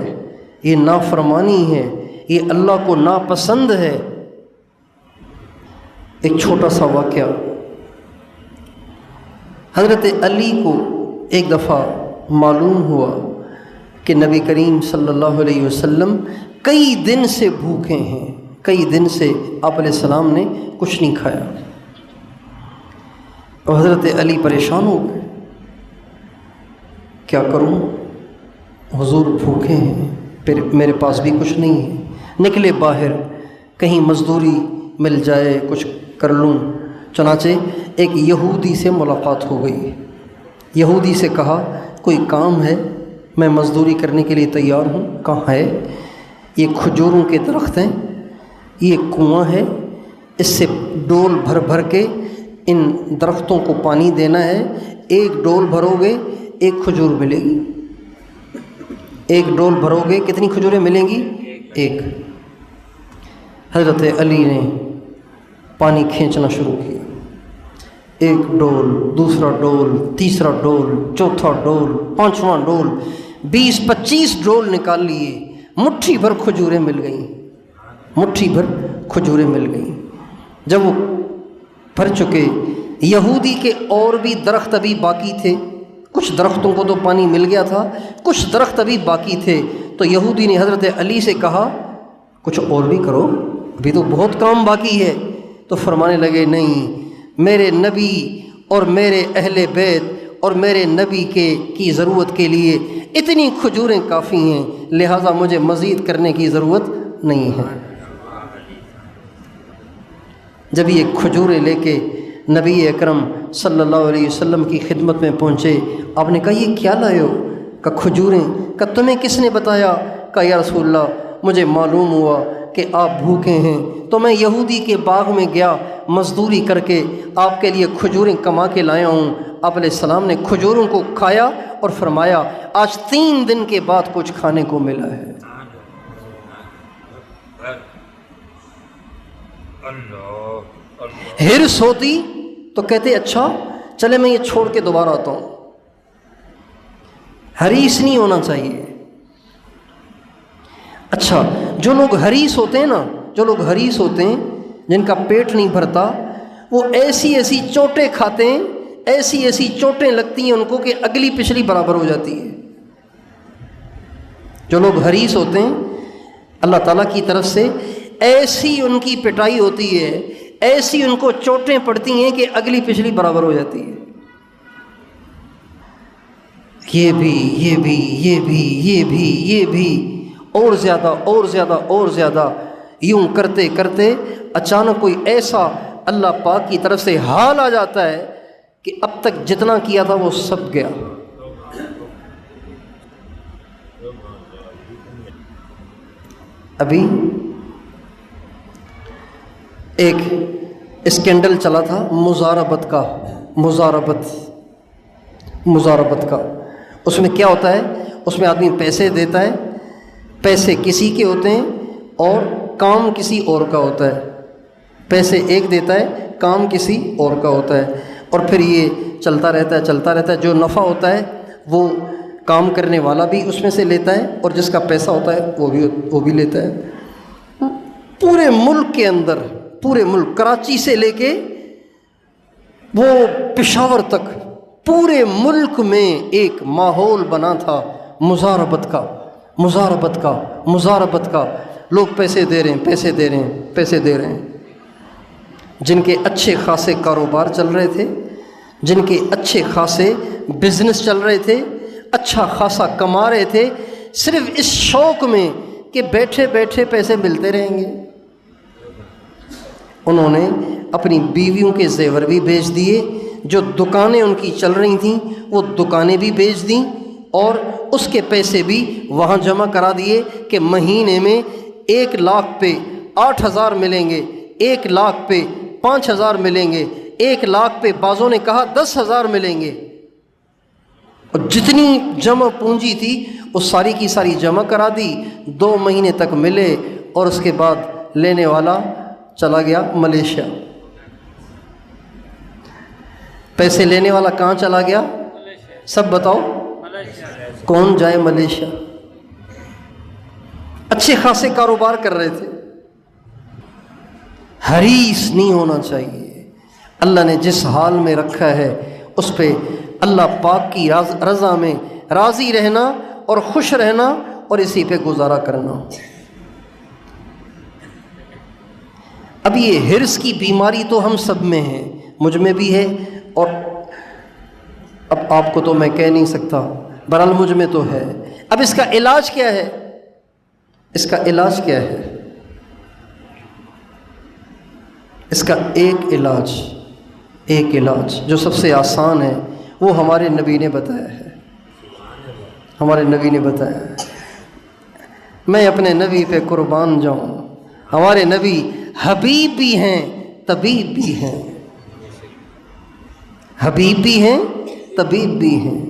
یہ نافرمانی ہے، یہ اللہ کو ناپسند ہے۔ ایک چھوٹا سا واقعہ، حضرت علی کو ایک دفعہ معلوم ہوا کہ نبی کریم صلی اللہ علیہ وسلم کئی دن سے بھوکے ہیں، کئی دن سے آپ علیہ السلام نے کچھ نہیں کھایا، اور حضرت علی پریشان ہو گئے، کیا کروں، حضور بھوکے ہیں، پھر میرے پاس بھی کچھ نہیں ہے۔ نکلے باہر، کہیں مزدوری مل جائے کچھ کر لوں۔ چنانچہ ایک یہودی سے ملاقات ہو گئی، یہودی سے کہا کوئی کام ہے، میں مزدوری کرنے کے لیے تیار ہوں۔ کہاں ہے؟ یہ کھجوروں کے درخت ہیں، یہ کنواں ہے، اس سے ڈول بھر بھر کے ان درختوں کو پانی دینا ہے، ایک ڈول بھرو گے ایک کھجور ملے گی، ایک ڈول بھرو گے کتنی کھجوریں ملیں گی؟ ایک۔ حضرت علی نے پانی کھینچنا شروع کیا، ایک ڈول، دوسرا ڈول، تیسرا ڈول، چوتھا ڈول، پانچواں ڈول، 20-25 ڈول نکال لیے، مٹھی بھر کھجوریں مل گئیں، مٹھی بھر کھجوریں مل گئیں۔ جب وہ بھر چکے، یہودی کے اور بھی درخت ابھی باقی تھے، کچھ درختوں کو تو پانی مل گیا تھا، کچھ درخت ابھی باقی تھے، تو یہودی نے حضرت علی سے کہا کچھ اور بھی کرو، ابھی تو بہت کام باقی ہے۔ تو فرمانے لگے نہیں، میرے نبی اور میرے اہل بیت اور میرے نبی کی ضرورت کے لیے اتنی کھجوریں کافی ہیں، لہٰذا مجھے مزید کرنے کی ضرورت نہیں ہے۔ جب یہ کھجوریں لے کے نبی اکرم صلی اللہ علیہ وسلم کی خدمت میں پہنچے، آپ نے کہا یہ کیا لائے ہو؟ کہا کھجوریں۔ کہا تمہیں کس نے بتایا؟ کہا یا رسول اللہ مجھے معلوم ہوا کہ آپ بھوکے ہیں، تو میں یہودی کے باغ میں گیا، مزدوری کر کے آپ کے لیے کھجوریں کما کے لایا ہوں۔ آپ علیہ السلام نے کھجوروں کو کھایا اور فرمایا آج 3 دن کے بعد کچھ کھانے کو ملا ہے۔ ہرس ہوتی تو کہتے اچھا چلے میں یہ چھوڑ کے دوبارہ آتا ہوں۔ حریص نہیں ہونا چاہیے۔ اچھا جو لوگ حریص ہوتے ہیں نا، جو لوگ حریص ہوتے ہیں، جن کا پیٹ نہیں بھرتا، وہ ایسی ایسی چوٹیں کھاتے ہیں، ایسی ایسی چوٹیں لگتی ہیں ان کو کہ اگلی پچھلی برابر ہو جاتی ہے۔ جو لوگ حریص ہوتے ہیں اللہ تعالیٰ کی طرف سے ایسی ان کی پٹائی ہوتی ہے، ایسی ان کو چوٹیں پڑتی ہیں کہ اگلی پچھلی برابر ہو جاتی ہے۔ یہ بھی یہ بھی یہ بھی یہ بھی یہ بھی اور زیادہ اور زیادہ اور زیادہ، یوں کرتے کرتے اچانک کوئی ایسا اللہ پاک کی طرف سے حال آ جاتا ہے کہ اب تک جتنا کیا تھا وہ سب گیا۔ ابھی ایک اسکینڈل چلا تھا مزاربت کا۔ اس میں کیا ہوتا ہے، اس میں آدمی پیسے دیتا ہے، پیسے کسی کے ہوتے ہیں اور کام کسی اور کا ہوتا ہے۔ پیسے ایک دیتا ہے، کام کسی اور کا ہوتا ہے، اور پھر یہ چلتا رہتا ہے۔ جو نفع ہوتا ہے وہ کام کرنے والا بھی اس میں سے لیتا ہے، اور جس کا پیسہ ہوتا ہے وہ بھی لیتا ہے۔ پورے ملک کے اندر، پورے ملک، کراچی سے لے کے وہ پشاور تک، پورے ملک میں ایک ماحول بنا تھا مزاربت کا۔ لوگ پیسے دے رہے ہیں۔ جن کے اچھے خاصے کاروبار چل رہے تھے، جن کے اچھے خاصے بزنس چل رہے تھے، اچھا خاصا کما رہے تھے، صرف اس شوق میں کہ بیٹھے بیٹھے پیسے ملتے رہیں گے، انہوں نے اپنی بیویوں کے زیور بھی بیچ دیے، جو دکانیں ان کی چل رہی تھیں وہ دکانیں بھی بیچ دیں، اور اس کے پیسے بھی وہاں جمع کرا دیے کہ مہینے میں 1 لاکھ پہ 8,000 ملیں گے، 1 لاکھ پہ 5,000 ملیں گے، 1 لاکھ پہ بعضوں نے کہا 10,000 ملیں گے۔ اور جتنی جمع پونجی تھی وہ ساری کی ساری جمع کرا دی، 2 مہینے تک ملے، اور اس کے بعد لینے والا چلا گیا ملیشیا۔ پیسے لینے والا کہاں چلا گیا؟ سب بتاؤ، کون جائے ملیشیا؟ اچھے خاصے کاروبار کر رہے تھے۔ حریص نہیں ہونا چاہیے۔ اللہ نے جس حال میں رکھا ہے اس پہ اللہ پاک کی رضا میں راضی رہنا اور خوش رہنا، اور اسی پہ گزارا کرنا۔ اب یہ حرص کی بیماری تو ہم سب میں ہے، مجھ میں بھی ہے، اور اب آپ کو تو میں کہہ نہیں سکتا، بہرحال مجھ میں تو ہے۔ اب اس کا علاج کیا ہے؟ اس کا علاج کیا ہے؟ اس کا ایک علاج جو سب سے آسان ہے وہ ہمارے نبی نے بتایا ہے۔ میں اپنے نبی پہ قربان جاؤں۔ ہمارے نبی حبیب بھی ہیں، طبیب بھی ہیں، حبیب بھی ہیں، طبیب بھی ہیں۔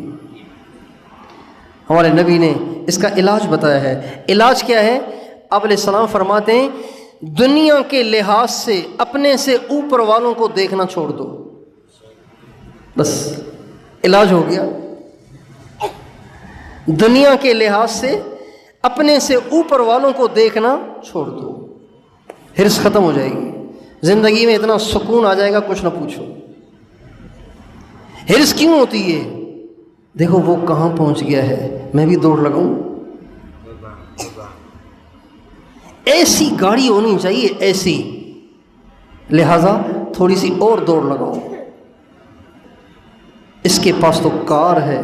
ہمارے نبی نے اس کا علاج بتایا ہے۔ علاج کیا ہے؟ آپ علیہ السلام فرماتے ہیں، دنیا کے لحاظ سے اپنے سے اوپر والوں کو دیکھنا چھوڑ دو، بس علاج ہو گیا۔ دنیا کے لحاظ سے اپنے سے اوپر والوں کو دیکھنا چھوڑ دو، حرص ختم ہو جائے گی، زندگی میں اتنا سکون آ جائے گا کچھ نہ پوچھو۔ حرص کیوں ہوتی ہے؟ دیکھو وہ کہاں پہنچ گیا ہے، میں بھی دوڑ لگاؤں۔ ایسی گاڑی ہونی چاہیے، ایسی، لہذا تھوڑی سی اور دوڑ لگاؤ۔ اس کے پاس تو کار ہے،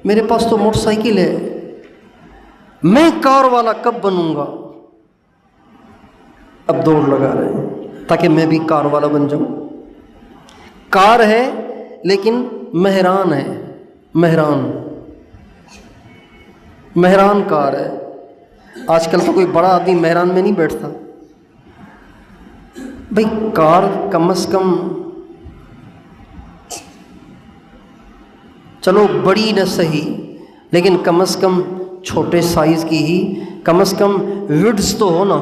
میرے پاس تو موٹر سائیکل ہے، میں کار والا کب بنوں گا؟ اب دوڑ لگا رہے ہیں تاکہ میں بھی کار والا بن جاؤں۔ کار ہے لیکن مہران ہے، مہران کار ہے۔ آج کل تو کوئی بڑا آدمی مہران میں نہیں بیٹھتا بھئی، کار کم از کم، چلو بڑی نہ صحیح لیکن کم از کم چھوٹے سائز کی ہی، کم از کم وڈز تو ہو نا،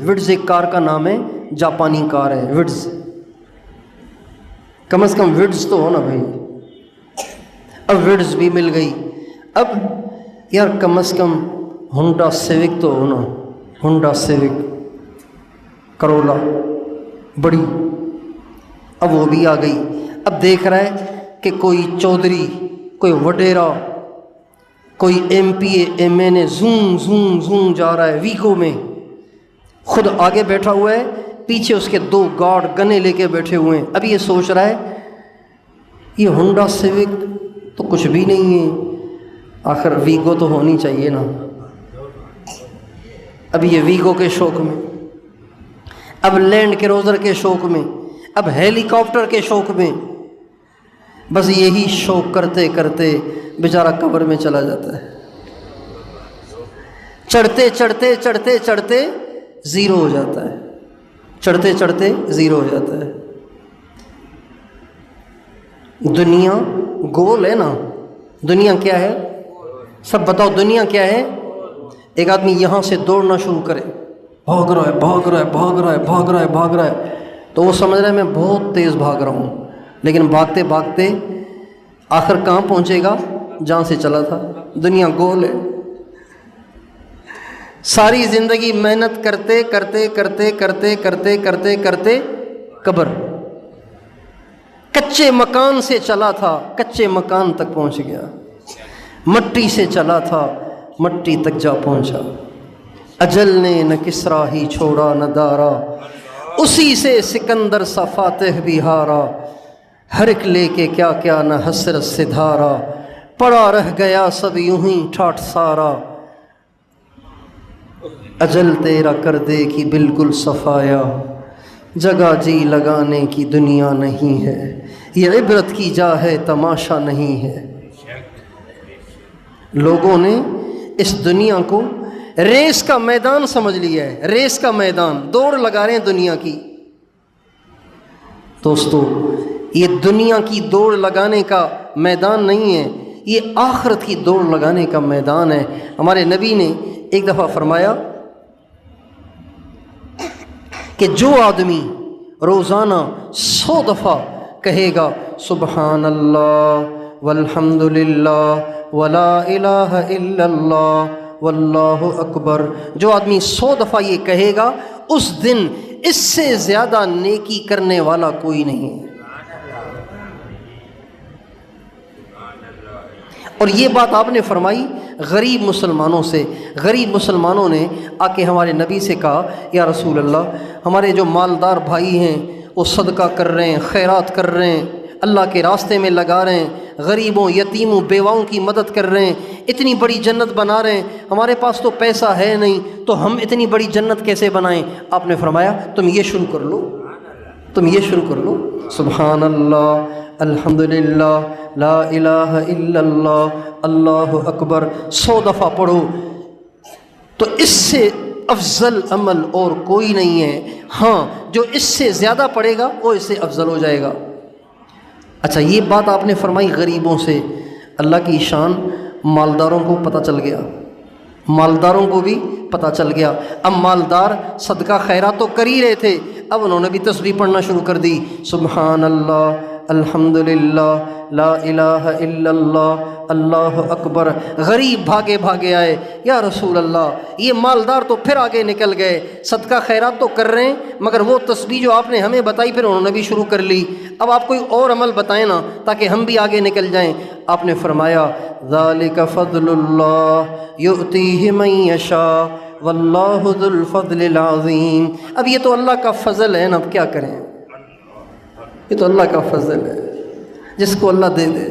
وڈز ایک کار کا نام ہے، جاپانی کار ہے وڈز، کم از کم وڈز تو ہو نا بھائی۔ اب وڈز بھی مل گئی، اب یار کم از کم ہونڈا سیوک تو ہو نا، ہونڈا سیوک کرولا بڑی، اب وہ بھی آ گئی۔ اب دیکھ رہا ہے کہ کوئی چودھری، کوئی وڈیرا، کوئی ایم پی ایم این اے زوم جا رہا ہے ویگو میں، خود آگے بیٹھا ہوا ہے، پیچھے اس کے 2 گارڈ گنے لے کے بیٹھے ہوئے ہیں۔ اب یہ سوچ رہا ہے یہ ہونڈا سیوک تو کچھ بھی نہیں ہے، آخر ویگو تو ہونی چاہیے نا۔ اب یہ ویگو کے شوق میں، اب لینڈ کروزر کے شوق میں، اب ہیلی کاپٹر کے شوق میں، بس یہی شوق کرتے کرتے بیچارہ قبر میں چلا جاتا ہے، چڑھتے چڑھتے چڑھتے چڑھتے زیرو ہو جاتا ہے، چڑھتے چڑھتے زیرو ہو جاتا ہے۔ دنیا گول ہے نا، دنیا کیا ہے؟ سب بتاؤ دنیا کیا ہے؟ ایک آدمی یہاں سے دوڑنا شروع کرے، بھاگ رہا ہے بھاگ رہا ہے بھاگ رہا ہے بھاگ رہا ہے بھاگ رہا ہے، تو وہ سمجھ رہا ہے میں بہت تیز بھاگ رہا ہوں، لیکن بھاگتے بھاگتے آخر کہاں پہنچے گا؟ جہاں سے چلا تھا۔ دنیا گول ہے، ساری زندگی محنت کرتے کرتے کرتے کرتے کرتے کرتے کرتے قبر، کچے مکان سے چلا تھا کچے مکان تک پہنچ گیا، مٹی سے چلا تھا مٹی تک جا پہنچا، اجل نے نہ کسرا ہی چھوڑا نہ دارا، اسی سے سکندر سا فاتح بھی ہارا، ہر ایک لے کے کیا کیا نہ حسرت سے دھارا، پڑا رہ گیا سب یوں ہی ٹھاٹھ سارا، اجل تیرا کر دے کہ بالکل صفایا، جگہ جی لگانے کی دنیا نہیں ہے، یہ عبرت کی جا ہے تماشا نہیں ہے۔ لوگوں نے اس دنیا کو ریس کا میدان سمجھ لیا ہے، ریس کا میدان، دوڑ لگا رہے ہیں دنیا کی۔ دوستو یہ دنیا کی دوڑ لگانے کا میدان نہیں ہے، یہ آخرت کی دوڑ لگانے کا میدان ہے۔ ہمارے نبی نے ایک دفعہ فرمایا کہ جو آدمی روزانہ 100 دفعہ کہے گا سبحان اللہ والحمد للہ ولا الہ الا اللہ واللہ اکبر، جو آدمی 100 دفعہ یہ کہے گا اس دن اس سے زیادہ نیکی کرنے والا کوئی نہیں ہے۔ اور یہ بات آپ نے فرمائی غریب مسلمانوں سے۔ غریب مسلمانوں نے آ کے ہمارے نبی سے کہا یا رسول اللہ، ہمارے جو مالدار بھائی ہیں وہ صدقہ کر رہے ہیں، خیرات کر رہے ہیں، اللہ کے راستے میں لگا رہے ہیں، غریبوں یتیموں بیواؤں کی مدد کر رہے ہیں، اتنی بڑی جنت بنا رہے ہیں، ہمارے پاس تو پیسہ ہے نہیں تو ہم اتنی بڑی جنت کیسے بنائیں؟ آپ نے فرمایا تم یہ شروع کر لو، تم یہ شروع کر لو، سبحان اللہ الحمدللہ لا الہ الا اللہ اللہ اکبر 100 دفعہ پڑھو، تو اس سے افضل عمل اور کوئی نہیں ہے۔ ہاں جو اس سے زیادہ پڑھے گا وہ اس سے افضل ہو جائے گا۔ اچھا یہ بات آپ نے فرمائی غریبوں سے، اللہ کی شان مالداروں کو پتہ چل گیا، مالداروں کو بھی پتہ چل گیا۔ اب مالدار صدقہ خیرات تو کر ہی رہے تھے، اب انہوں نے بھی تسبیح پڑھنا شروع کر دی، سبحان اللہ الحمدللہ لا الہ الا اللہ اللہ اکبر۔ غریب بھاگے بھاگے آئے، یا رسول اللہ یہ مالدار تو پھر آگے نکل گئے، صدقہ خیرات تو کر رہے ہیں مگر وہ تسبیح جو آپ نے ہمیں بتائی پھر انہوں نے بھی شروع کر لی، اب آپ کوئی اور عمل بتائیں نا تاکہ ہم بھی آگے نکل جائیں۔ آپ نے فرمایا ذالک فضل اللہ یؤتیہ من یشاء واللہ ذو الفضل العظیم۔ اب یہ تو اللہ کا فضل ہے نا، اب کیا کریں، یہ تو اللہ کا فضل ہے، جس کو اللہ دے دے۔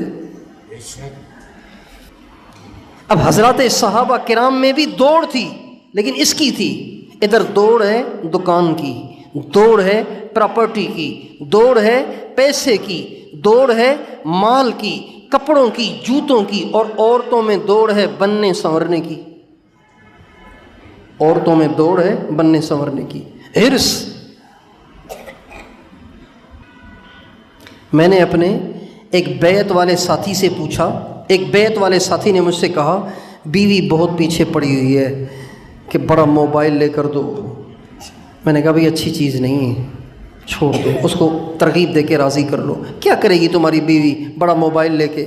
اب حضرات صحابہ کرام میں بھی دوڑ تھی لیکن اس کی تھی، ادھر دوڑ ہے دکان کی، دوڑ ہے پراپرٹی کی، دوڑ ہے پیسے کی، دوڑ ہے مال کی، کپڑوں کی، جوتوں کی، اور عورتوں میں دوڑ ہے بننے سنورنے کی، عورتوں میں دوڑ ہے بننے سنورنے کی، حرص۔ میں نے اپنے ایک بیعت والے ساتھی سے پوچھا، ایک بیعت والے ساتھی نے مجھ سے کہا بیوی بہت پیچھے پڑی ہوئی ہے کہ بڑا موبائل لے کر دو۔ میں نے کہا بھئی اچھی چیز نہیں ہے، چھوڑ دو، اس کو ترغیب دے کے راضی کر لو۔ کیا کرے گی تمہاری بیوی بڑا موبائل لے کے؟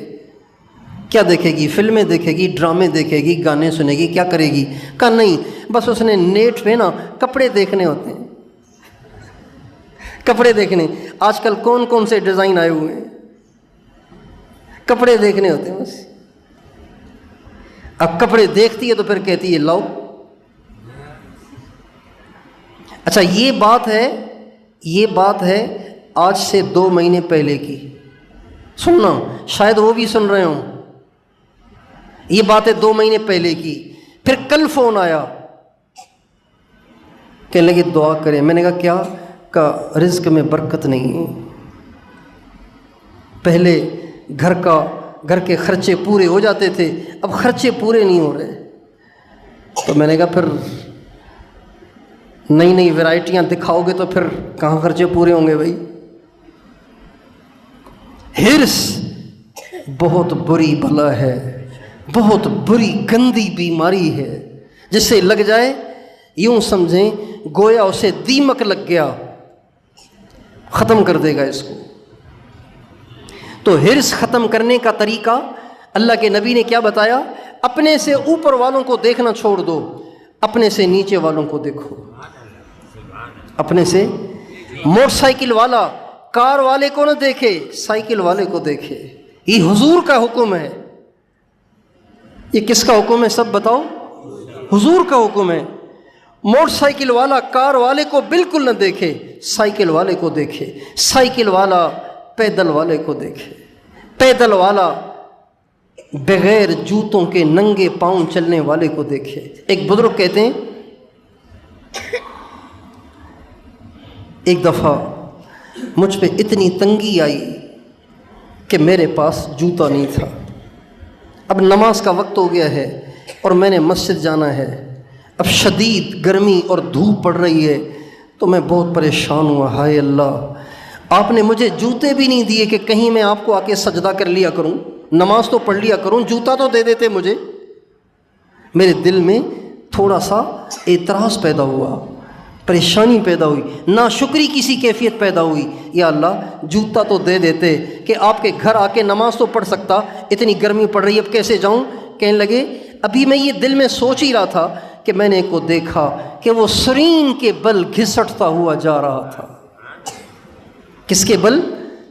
کیا دیکھے گی؟ فلمیں دیکھے گی، ڈرامے دیکھے گی، گانے سنے گی، کیا کرے گی؟ کہا نہیں، بس اس نے نیٹ پہ نا کپڑے دیکھنے ہوتے ہیں، کپڑے دیکھنے، آج کل کون کون سے ڈیزائن آئے ہوئے ہیں، کپڑے دیکھنے ہوتے ہیں بس۔ اب کپڑے دیکھتی ہے تو پھر کہتی ہے لاؤ۔ اچھا یہ بات ہے آج سے 2 مہینے پہلے کی، سننا شاید وہ بھی سن رہے ہوں، یہ بات ہے 2 مہینے پہلے کی۔ پھر کل فون آیا، کہنے لگے دعا کریں۔ میں نے کہا کیا؟ کا رزق میں برکت نہیں ہے، پہلے گھر کے خرچے پورے ہو جاتے تھے، اب خرچے پورے نہیں ہو رہے، تو میں نے کہا پھر نئی نئی ورائٹیاں دکھاؤ گے تو پھر کہاں خرچے پورے ہوں گے بھائی۔ ہرس بہت بری بلا ہے، بہت بری گندی بیماری ہے، جس سے لگ جائے یوں سمجھیں گویا اسے دیمک لگ گیا، ختم کر دے گا اس کو۔ تو ہرس ختم کرنے کا طریقہ اللہ کے نبی نے کیا بتایا؟ اپنے سے اوپر والوں کو دیکھنا چھوڑ دو، اپنے سے نیچے والوں کو دیکھو۔ اپنے سے موٹر سائیکل والا کار والے کو نہ دیکھے، سائیکل والے کو دیکھے۔ یہ حضور کا حکم ہے۔ یہ کس کا حکم ہے؟ سب بتاؤ۔ حضور کا حکم ہے۔ موٹر سائیکل والا کار والے کو بالکل نہ دیکھے، سائیکل والے کو دیکھے۔ سائیکل والا پیدل والے کو دیکھے۔ پیدل والا بغیر جوتوں کے ننگے پاؤں چلنے والے کو دیکھے۔ ایک بزرگ کہتے ہیں ایک دفعہ مجھ پہ اتنی تنگی آئی کہ میرے پاس جوتا نہیں تھا، اب نماز کا وقت ہو گیا ہے اور میں نے مسجد جانا ہے، اب شدید گرمی اور دھوپ پڑ رہی ہے، تو میں بہت پریشان ہوا۔ ہائے اللہ، آپ نے مجھے جوتے بھی نہیں دیے کہ کہیں میں آپ کو آ کے سجدہ کر لیا کروں، نماز تو پڑھ لیا کروں، جوتا تو دے دیتے مجھے۔ میرے دل میں تھوڑا سا اعتراض پیدا ہوا، پریشانی پیدا ہوئی، ناشکری کی سی کیفیت پیدا ہوئی۔ یا اللہ، جوتا تو دے دیتے کہ آپ کے گھر آ کے نماز تو پڑھ سکتا، اتنی گرمی پڑ رہی ہے اب کیسے جاؤں؟ کہنے لگے ابھی میں یہ دل میں سوچ ہی رہا تھا کہ میں نے ایک کو دیکھا کہ وہ سرین کے بل گھسٹتا ہوا جا رہا تھا۔ کس کے بل؟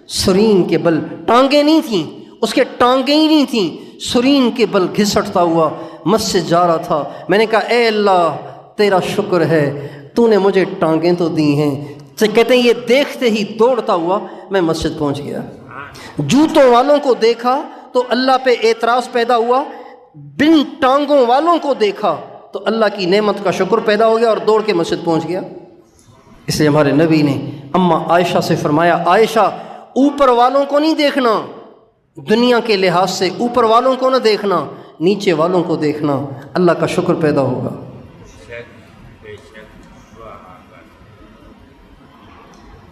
سرین کے بل، ٹانگیں نہیں تھیں اس کے، ٹانگیں ہی نہیں تھیں، سرین کے بل گھسٹتا ہوا مسجد جا رہا تھا۔ میں نے کہا اے اللہ تیرا شکر ہے، تو نے مجھے ٹانگیں تو دی ہیں۔ کہتے ہیں یہ دیکھتے ہی دوڑتا ہوا میں مسجد پہنچ گیا۔ جوتوں والوں کو دیکھا تو اللہ پہ اعتراض پیدا ہوا، بن ٹانگوں والوں کو دیکھا تو اللہ کی نعمت کا شکر پیدا ہو گیا اور دوڑ کے مسجد پہنچ گیا۔ اس لیے ہمارے نبی نے اماں عائشہ سے فرمایا، عائشہ اوپر والوں کو نہیں دیکھنا، دنیا کے لحاظ سے اوپر والوں کو نہ دیکھنا، نیچے والوں کو دیکھنا، اللہ کا شکر پیدا ہوگا۔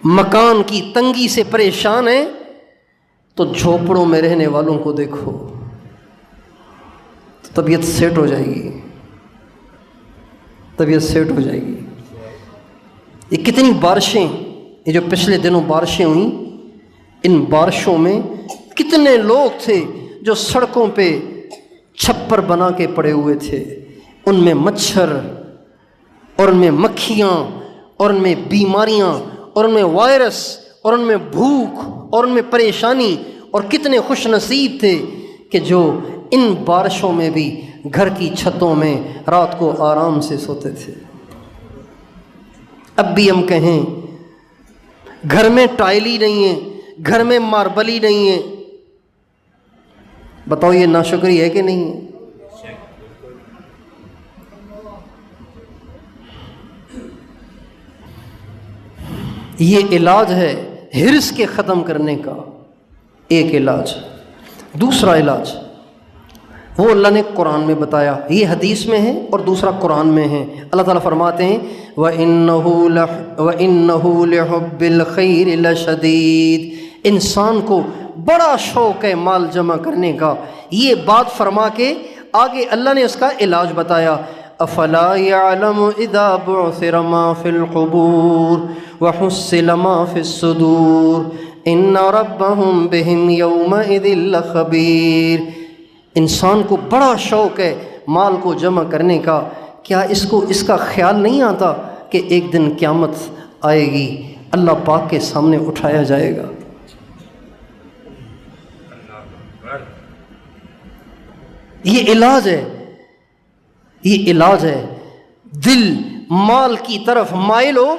مکان کی تنگی سے پریشان ہیں تو جھوپڑوں میں رہنے والوں کو دیکھو، طبیعت سیٹ ہو جائے گی، طبیعت سیٹ ہو جائے گی۔ یہ کتنی بارشیں، یہ جو پچھلے دنوں بارشیں ہوئیں، ان بارشوں میں کتنے لوگ تھے جو سڑکوں پہ چھپر بنا کے پڑے ہوئے تھے، ان میں مچھر اور ان میں مکھیاں اور ان میں بیماریاں اور ان میں وائرس اور ان میں بھوک اور ان میں پریشانی، اور کتنے خوش نصیب تھے کہ جو ان بارشوں میں بھی گھر کی چھتوں میں رات کو آرام سے سوتے تھے۔ اب بھی ہم کہیں گھر میں ٹائل ہی نہیں ہے، گھر میں ماربل ہی نہیں ہے، بتاؤ یہ ناشکری ہے کہ نہیں ہے؟ یہ علاج ہے ہرس کے ختم کرنے کا، ایک علاج۔ دوسرا علاج وہ اللہ نے قرآن میں بتایا، یہ حدیث میں ہے اور دوسرا قرآن میں ہے۔ اللہ تعالیٰ فرماتے ہیں وَإِنَّهُ لِحُبِّ الْخَيْرِ لَشَدِيدٌ، انسان کو بڑا شوق ہے مال جمع کرنے کا۔ یہ بات فرما کے آگے اللہ نے اس کا علاج بتایا، افلا يعلم اذا بعثر ما في القبور وحصل ما في الصدور ان ربهم بهم يومئذ لخبير۔ انسان کو بڑا شوق ہے مال کو جمع کرنے کا، کیا اس کو اس کا خیال نہیں آتا کہ ایک دن قیامت آئے گی، اللہ پاک کے سامنے اٹھایا جائے گا؟ یہ علاج ہے، یہ علاج ہے۔ دل مال کی طرف مائل ہو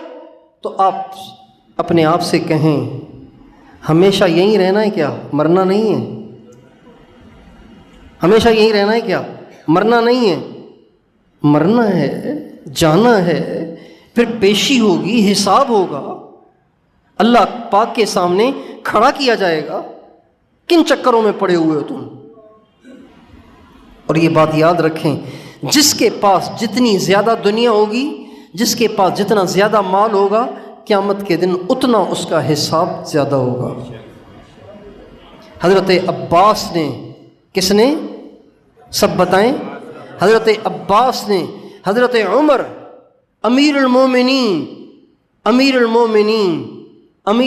تو آپ اپنے آپ سے کہیں ہمیشہ یہیں رہنا ہے کیا؟ مرنا نہیں ہے؟ ہمیشہ یہیں رہنا ہے کیا؟ مرنا نہیں ہے، مرنا ہے، جانا ہے، پھر پیشی ہوگی، حساب ہوگا، اللہ پاک کے سامنے کھڑا کیا جائے گا۔ کن چکروں میں پڑے ہوئے ہو تم؟ اور یہ بات یاد رکھیں، جس کے پاس جتنی زیادہ دنیا ہوگی، جس کے پاس جتنا زیادہ مال ہوگا، قیامت کے دن اتنا اس کا حساب زیادہ ہوگا۔ حضرت عباس نے، کس نے؟ سب بتائیں۔ حضرت عباس نے حضرت عمر امیر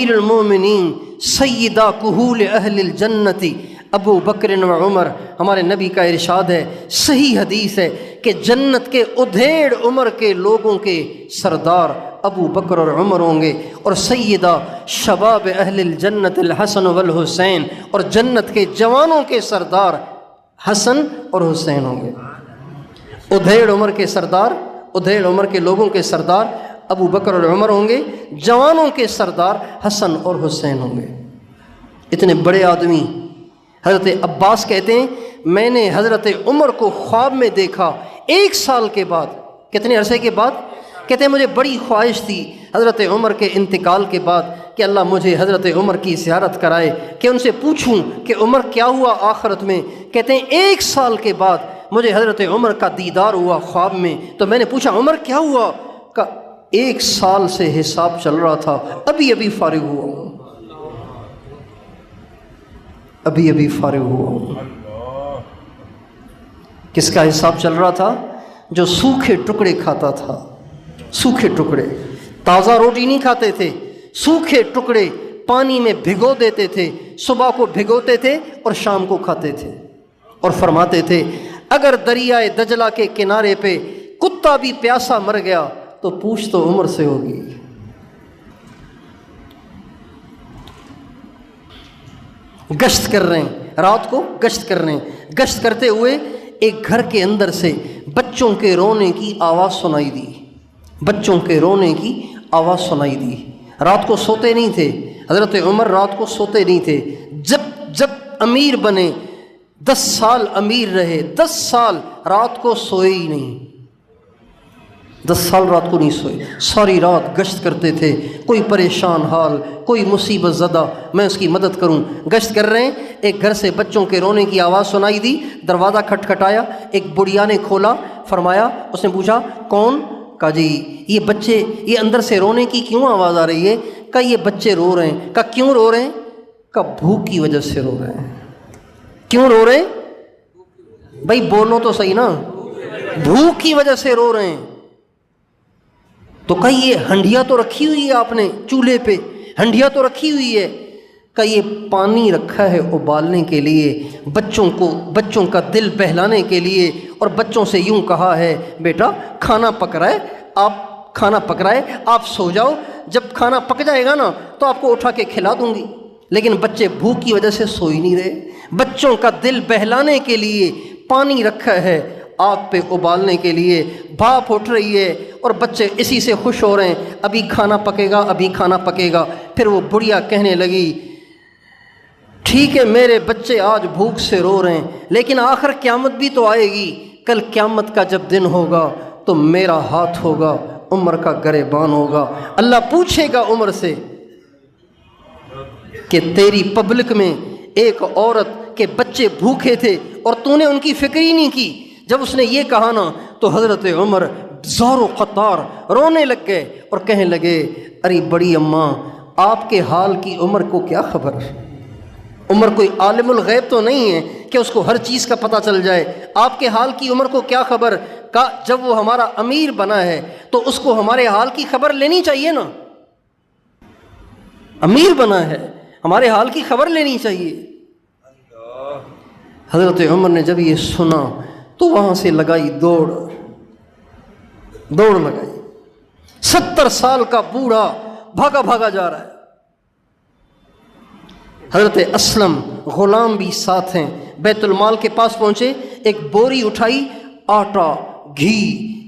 المومنین سیدہ کہول اہل الجنتی ابو بکر و عمر، ہمارے نبی کا ارشاد ہے، صحیح حدیث ہے کہ جنت کے ادھیڑ عمر کے لوگوں کے سردار ابو بکر اور عمر ہوں گے، اور سیدہ شباب اہل الجنت الحسن والحسین، اور جنت کے جوانوں کے سردار حسن اور حسین ہوں گے۔ ادھیڑ عمر کے سردار، ادھیڑ عمر کے لوگوں کے سردار ابو بکر اور عمر ہوں گے، جوانوں کے سردار حسن اور حسین ہوں گے۔ اتنے بڑے آدمی، حضرت عباس کہتے ہیں میں نے حضرت عمر کو خواب میں دیکھا 1 سال کے بعد۔ کتنے عرصے کے بعد؟ کہتے ہیں مجھے بڑی خواہش تھی حضرت عمر کے انتقال کے بعد کہ اللہ مجھے حضرت عمر کی زیارت کرائے، کہ ان سے پوچھوں کہ عمر کیا ہوا آخرت میں۔ کہتے ہیں 1 سال کے بعد مجھے حضرت عمر کا دیدار ہوا خواب میں، تو میں نے پوچھا عمر کیا ہوا؟ کہ 1 سال سے حساب چل رہا تھا، ابھی فارغ ہوا ہوں، ابھی فارغ ہوا ہوں۔ کس کا حساب چل رہا تھا؟ جو سوکھے ٹکڑے کھاتا تھا، سوکھے ٹکڑے، تازہ روٹی نہیں کھاتے تھے، سوکھے ٹکڑے پانی میں بھگو دیتے تھے، صبح کو بھگوتے تھے اور شام کو کھاتے تھے، اور فرماتے تھے اگر دریائے دجلہ کے کنارے پہ کتا بھی پیاسا مر گیا تو پوچھ تو عمر سے ہوگی۔ گشت کر رہے ہیں، رات کو گشت کر رہے ہیں، گشت کرتے ہوئے ایک گھر کے اندر سے بچوں کے رونے کی آواز سنائی دی، بچوں کے رونے کی آواز سنائی دی۔ رات کو سوتے نہیں تھے حضرت عمر، رات کو سوتے نہیں تھے۔ جب امیر بنے 10 سال امیر رہے، 10 سال رات کو سوئے ہی نہیں، 10 سال رات کو نہیں سوئے، ساری رات گشت کرتے تھے۔ کوئی پریشان حال، کوئی مصیبت زدہ، میں اس کی مدد کروں۔ گشت کر رہے ہیں، ایک گھر سے بچوں کے رونے کی آواز سنائی دی، دروازہ کھٹکھٹایا، ایک بڑھیا نے کھولا، فرمایا، اس نے پوچھا کون؟ کہا جی یہ بچے، یہ اندر سے رونے کی کیوں آواز آ رہی ہے؟ کہا یہ بچے رو رہے ہیں۔ کہا کیوں رو رہے ہیں؟ کہا بھوک کی وجہ سے رو رہے ہیں۔ کیوں رو رہے ہیں بھائی؟ بولو تو صحیح نا، بھوک کی وجہ سے رو رہے ہیں۔ تو کہا یہ ہنڈیا تو رکھی ہوئی ہے آپ نے چولہے پہ، ہنڈیا تو رکھی ہوئی ہے؟ کہ یہ پانی رکھا ہے ابالنے کے لیے، بچوں کا دل بہلانے کے لیے، اور بچوں سے یوں کہا ہے بیٹا کھانا پک رہا ہے، آپ سو جاؤ، جب کھانا پک جائے گا نا تو آپ کو اٹھا کے کھلا دوں گی۔ لیکن بچے بھوک کی وجہ سے سو ہی نہیں رہے۔ بچوں کا دل بہلانے کے لیے پانی رکھا ہے، آگ پہ ابالنے کے لیے بھاپ اٹھ رہی ہے، اور بچے اسی سے خوش ہو رہے ہیں، ابھی کھانا پکے گا، ابھی کھانا پکے گا۔ پھر وہ بڑھیا کہنے لگی ٹھیک ہے میرے بچے آج بھوک سے رو رہے ہیں، لیکن آخر قیامت بھی تو آئے گی، کل قیامت کا جب دن ہوگا تو میرا ہاتھ ہوگا، عمر کا گریبان ہوگا۔ اللہ پوچھے گا عمر سے کہ تیری پبلک میں ایک عورت کے بچے بھوکے تھے اور تو نے ان کی فکر ہی نہیں کی۔ جب اس نے یہ کہا نا تو حضرت عمر زار و قطار رونے لگ گئے اور کہنے لگے ارے بڑی اماں آپ کے حال کی عمر کو کیا خبر؟ عمر کوئی عالم الغیب تو نہیں ہے کہ اس کو ہر چیز کا پتہ چل جائے، آپ کے حال کی عمر کو کیا خبر؟ کہ جب وہ ہمارا امیر بنا ہے تو اس کو ہمارے حال کی خبر لینی چاہیے نا، امیر بنا ہے ہمارے حال کی خبر لینی چاہیے۔ حضرت عمر نے جب یہ سنا تو وہاں سے لگائی دوڑ لگائی۔ 70 سال کا بوڑھا بھاگا جا رہا ہے۔ حضرت اسلم غلام بھی ساتھ ہیں، بیت المال کے پاس پہنچے، ایک بوری اٹھائی، آٹا، گھی،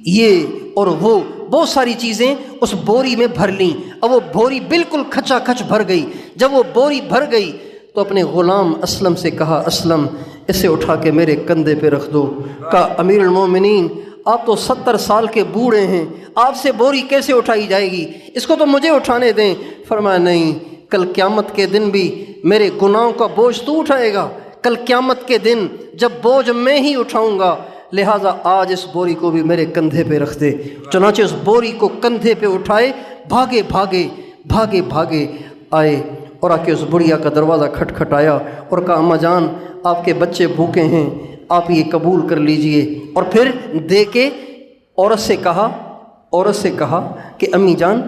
یہ اور وہ بہت ساری چیزیں اس بوری میں بھر لیں، اب وہ بوری بالکل کھچا کھچ بھر گئی۔ جب وہ بوری بھر گئی تو اپنے غلام اسلم سے کہا اسلم اسے اٹھا کے میرے کندھے پہ رکھ دو۔ کہا امیر المومنین آپ تو 70 سال کے بوڑھے ہیں، آپ سے بوری کیسے اٹھائی جائے گی؟ اس کو تو مجھے اٹھانے دیں۔ فرمایا نہیں، کل قیامت کے دن بھی میرے گناہوں کا بوجھ تو اٹھائے گا، کل قیامت کے دن جب بوجھ میں ہی اٹھاؤں گا، لہٰذا آج اس بوری کو بھی میرے کندھے پہ رکھ دے۔ چنانچہ اس بوری کو کندھے پہ اٹھائے، بھاگے بھاگے بھاگے بھاگے آئے اور آ کے اس بڑھیا کا دروازہ کھٹکھٹایا اور کہا اماں جان آپ کے بچے بھوکے ہیں، آپ یہ قبول کر لیجئے۔ اور پھر دے کے عورت سے کہا کہ امی جان،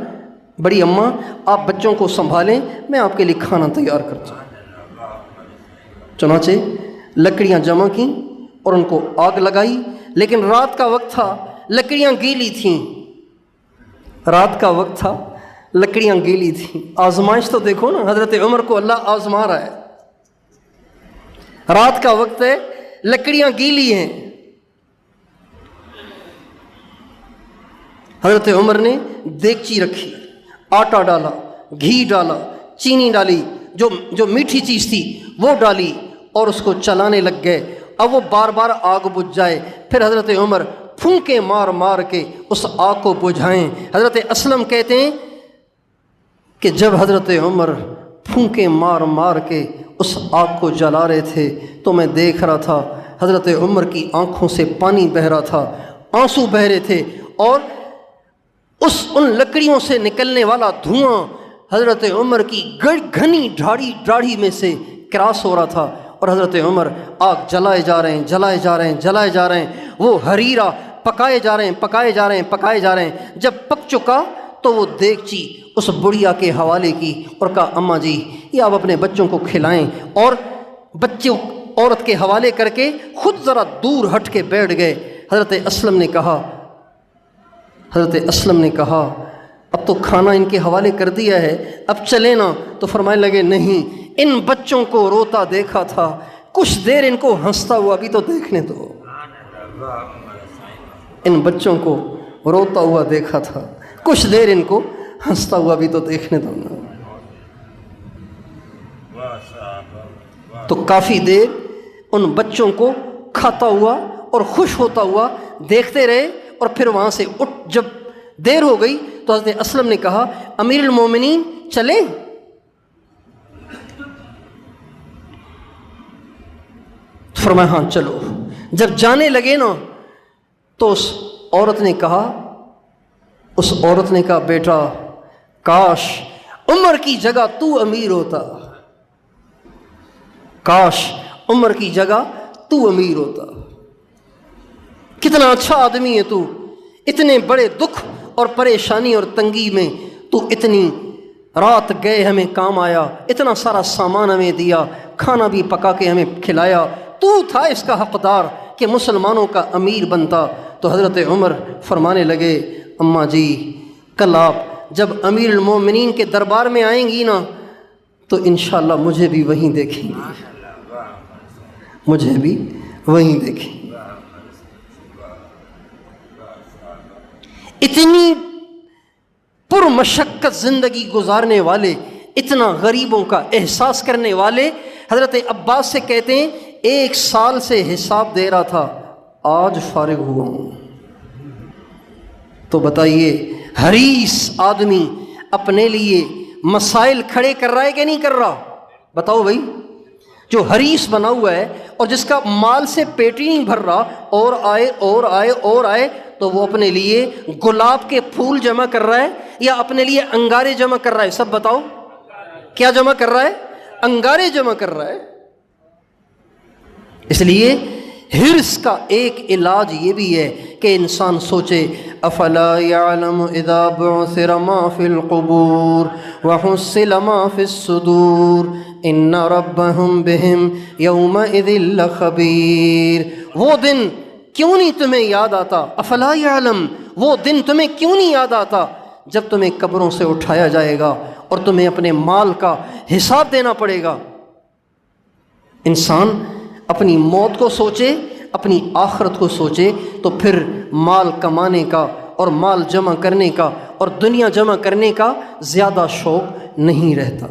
بڑی اماں آپ بچوں کو سنبھالیں، میں آپ کے لیے کھانا تیار کرتا ہوں۔ چنانچہ لکڑیاں جمع کیں اور ان کو آگ لگائی، لیکن رات کا وقت تھا، لکڑیاں گیلی تھیں، رات کا وقت تھا، لکڑیاں گیلی تھیں۔ آزمائش تو دیکھو نا، حضرت عمر کو اللہ آزما رہا ہے، رات کا وقت ہے، لکڑیاں گیلی ہیں۔ حضرت عمر نے دیگچی رکھی، آٹا ڈالا، گھی ڈالا، چینی ڈالی، جو میٹھی چیز تھی وہ ڈالی اور اس کو چلانے لگ گئے۔ اب وہ بار بار آگ بجھ جائے، پھر حضرت عمر پھونکے مار مار کے اس آگ کو بجھائیں۔ حضرت اسلم کہتے ہیں کہ جب حضرت عمر پھونکے مار مار کے اس آگ کو جلا رہے تھے تو میں دیکھ رہا تھا حضرت عمر کی آنکھوں سے پانی بہہ رہا تھا، آنسو بہہ رہے تھے، اور ان لکڑیوں سے نکلنے والا دھواں حضرت عمر کی گھنی داڑھی میں سے کراس ہو رہا تھا، اور حضرت عمر آگ جلائے جا رہے ہیں، جلائے جا رہے ہیں، جلائے جا رہے ہیں، وہ حریرہ پکائے جا رہے ہیں، پکائے جا رہے ہیں، پکائے جا رہے ہیں۔ جب پک چکا تو وہ دیگچی اس بڑھیا کے حوالے کی اور کہا اماں جی یہ آپ اپنے بچوں کو کھلائیں، اور بچوں عورت کے حوالے کر کے خود ذرا دور ہٹ کے بیٹھ گئے۔ حضرت اسلم نے کہا اب تو کھانا ان کے حوالے کر دیا ہے، اب چلے نا؟ تو فرمانے لگے نہیں، ان بچوں کو روتا دیکھا تھا، کچھ دیر ان کو ہنستا ہوا بھی تو دیکھنے دو، ان بچوں کو روتا ہوا دیکھا تھا، کچھ دیر ان کو ہنستا ہوا بھی تو دیکھنے دو نا۔ تو کافی دیر ان بچوں کو کھاتا ہوا اور خوش ہوتا ہوا دیکھتے رہے، اور پھر وہاں سے جب دیر ہو گئی تو حضرت اسلم نے کہا امیر المومنین چلیں؟ فرمایا ہاں چلو۔ جب جانے لگے نا تو اس عورت نے کہا بیٹا کاش عمر کی جگہ تو امیر ہوتا، کاش عمر کی جگہ تو امیر ہوتا، کتنا اچھا آدمی ہے تو، اتنے بڑے دکھ اور پریشانی اور تنگی میں تو اتنی رات گئے ہمیں کام آیا، اتنا سارا سامان ہمیں دیا، کھانا بھی پکا کے ہمیں کھلایا، تو تھا اس کا حقدار کہ مسلمانوں کا امیر بنتا۔ تو حضرت عمر فرمانے لگے اماں جی کل آپ جب امیر المومنین کے دربار میں آئیں گی نا تو انشاءاللہ مجھے بھی وہیں دیکھیں گی، مجھے بھی وہیں دیکھیں گی۔ اتنی پرمشقت زندگی گزارنے والے، اتنا غریبوں کا احساس کرنے والے، حضرت عباس سے کہتے ہیں 1 سال سے حساب دے رہا تھا، آج فارغ ہوا ہوں۔ تو بتائیے حریص آدمی اپنے لیے مسائل کھڑے کر رہا ہے کہ نہیں کر رہا؟ بتاؤ بھائی، جو حریص بنا ہوا ہے اور جس کا مال سے پیٹ ہی نہیں بھر رہا، اور آئے اور آئے اور آئے، تو وہ اپنے لیے گلاب کے پھول جمع کر رہا ہے یا اپنے لیے انگارے جمع کر رہا ہے؟ سب بتاؤ، کیا جمع کر رہا ہے؟ انگارے جمع کر رہا ہے۔ اس لیے حرص کا ایک علاج یہ بھی ہے کہ انسان سوچے افلا يعلم اذا بعثر ما في القبور وحصل ما في الصدور ان ربهم بهم يومئذ لخبير۔ وہ دن کیوں نہیں تمہیں یاد آتا؟ افلا يعلم، وہ دن تمہیں کیوں نہیں یاد آتا جب تمہیں قبروں سے اٹھایا جائے گا اور تمہیں اپنے مال کا حساب دینا پڑے گا۔ انسان اپنی موت کو سوچے، اپنی آخرت کو سوچے، تو پھر مال کمانے کا اور مال جمع کرنے کا اور دنیا جمع کرنے کا زیادہ شوق نہیں رہتا۔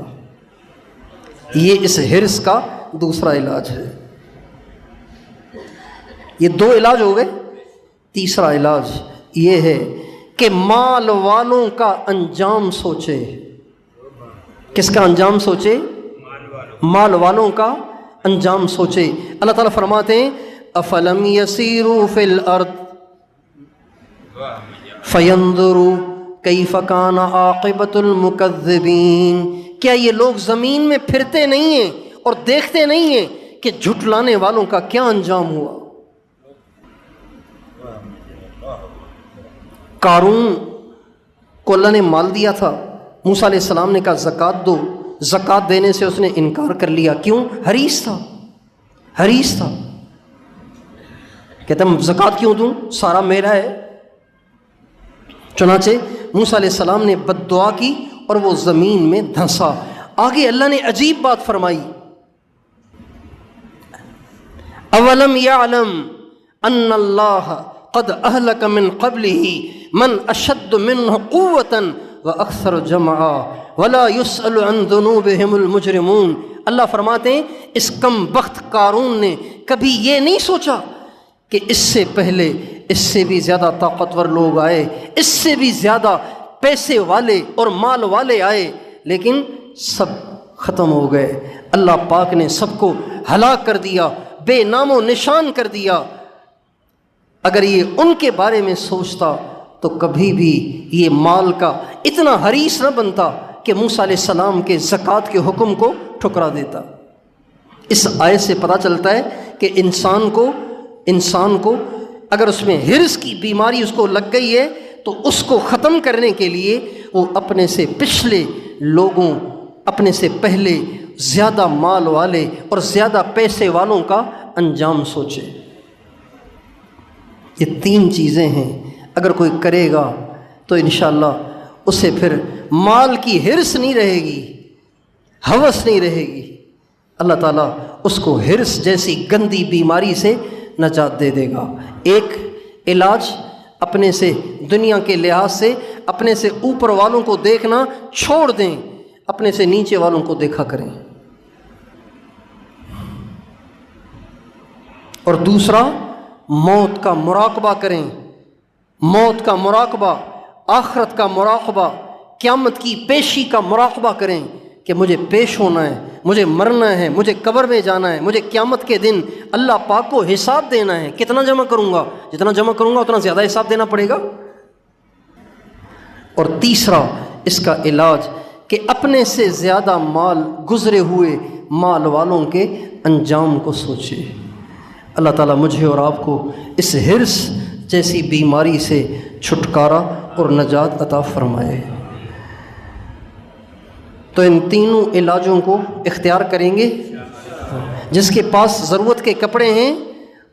یہ اس حرص کا دوسرا علاج ہے۔ یہ 2 علاج ہو گئے۔ تیسرا علاج یہ ہے کہ مال والوں کا انجام سوچے۔ کس کا انجام سوچے؟ مال والوں کا انجام سوچے۔ اللہ تعالیٰ فرماتے ہیں افلم یسیروا فی الارض فینظروا کیف کان عاقبۃ المکذبین، کیا یہ لوگ زمین میں پھرتے نہیں ہیں اور دیکھتے نہیں ہیں کہ جھٹلانے والوں کا کیا انجام ہوا۔ قارون کو اللہ نے مال دیا تھا، موسیٰ علیہ السلام نے کہا زکوٰۃ دو، زکوٰۃ دینے سے اس نے انکار کر لیا۔ کیوں؟ حریص تھا، حریص تھا، کہتا میں زکوٰۃ کیوں دوں، سارا میرا ہے۔ چنانچہ موسیٰ علیہ السلام نے بد دعا کی اور وہ زمین میں دھنسا۔ آگے اللہ نے عجیب بات فرمائی، اولم یعلم ان اللہ قد اہلک من قبلہ من اشد منہ قوۃ واکثر جمعا ولا يسأل عن ذنوبهم المجرمون۔ اللہ فرماتے ہیں اس کم بخت قارون نے کبھی یہ نہیں سوچا کہ اس سے پہلے اس سے بھی زیادہ طاقتور لوگ آئے، اس سے بھی زیادہ پیسے والے اور مال والے آئے، لیکن سب ختم ہو گئے۔ اللہ پاک نے سب کو ہلاک کر دیا، بے نام و نشان کر دیا۔ اگر یہ ان کے بارے میں سوچتا تو کبھی بھی یہ مال کا اتنا حریص نہ بنتا کہ موسیٰ علیہ السلام کے زکوٰۃ کے حکم کو ٹھکرا دیتا۔ اس آیت سے پتہ چلتا ہے کہ انسان کو اگر اس میں حرص کی بیماری اس کو لگ گئی ہے تو اس کو ختم کرنے کے لیے وہ اپنے سے پچھلے لوگوں، اپنے سے پہلے زیادہ مال والے اور زیادہ پیسے والوں کا انجام سوچے۔ یہ تین چیزیں ہیں، اگر کوئی کرے گا تو انشاءاللہ اسے پھر مال کی حرص نہیں رہے گی، ہوس نہیں رہے گی۔ اللہ تعالیٰ اس کو حرص جیسی گندی بیماری سے نجات دے دے گا۔ ایک علاج اپنے سے دنیا کے لحاظ سے اپنے سے اوپر والوں کو دیکھنا چھوڑ دیں، اپنے سے نیچے والوں کو دیکھا کریں۔ اور دوسرا موت کا مراقبہ کریں، موت کا مراقبہ، آخرت کا مراقبہ، قیامت کی پیشی کا مراقبہ کریں کہ مجھے پیش ہونا ہے، مجھے مرنا ہے، مجھے قبر میں جانا ہے، مجھے قیامت کے دن اللہ پاک کو حساب دینا ہے۔ کتنا جمع کروں گا؟ جتنا جمع کروں گا اتنا زیادہ حساب دینا پڑے گا۔ اور تیسرا اس کا علاج کہ اپنے سے زیادہ مال گزرے ہوئے مال والوں کے انجام کو سوچے۔ اللہ تعالیٰ مجھے اور آپ کو اس حرص جیسی بیماری سے چھٹکارا اور نجات عطا فرمائے۔ تو ان تینوں علاجوں کو اختیار کریں گے۔ جس کے پاس ضرورت کے کپڑے ہیں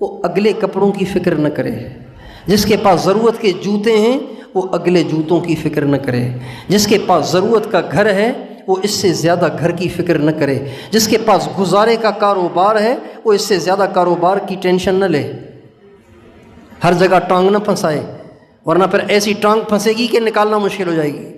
وہ اگلے کپڑوں کی فکر نہ کرے، جس کے پاس ضرورت کے جوتے ہیں وہ اگلے جوتوں کی فکر نہ کرے، جس کے پاس ضرورت کا گھر ہے وہ اس سے زیادہ گھر کی فکر نہ کرے، جس کے پاس گزارے کا کاروبار ہے وہ اس سے زیادہ کاروبار کی ٹینشن نہ لے، ہر جگہ ٹانگ نہ پھنسائے، ورنہ پھر ایسی ٹانگ پھنسے گی کہ نکالنا مشکل ہو جائے گی۔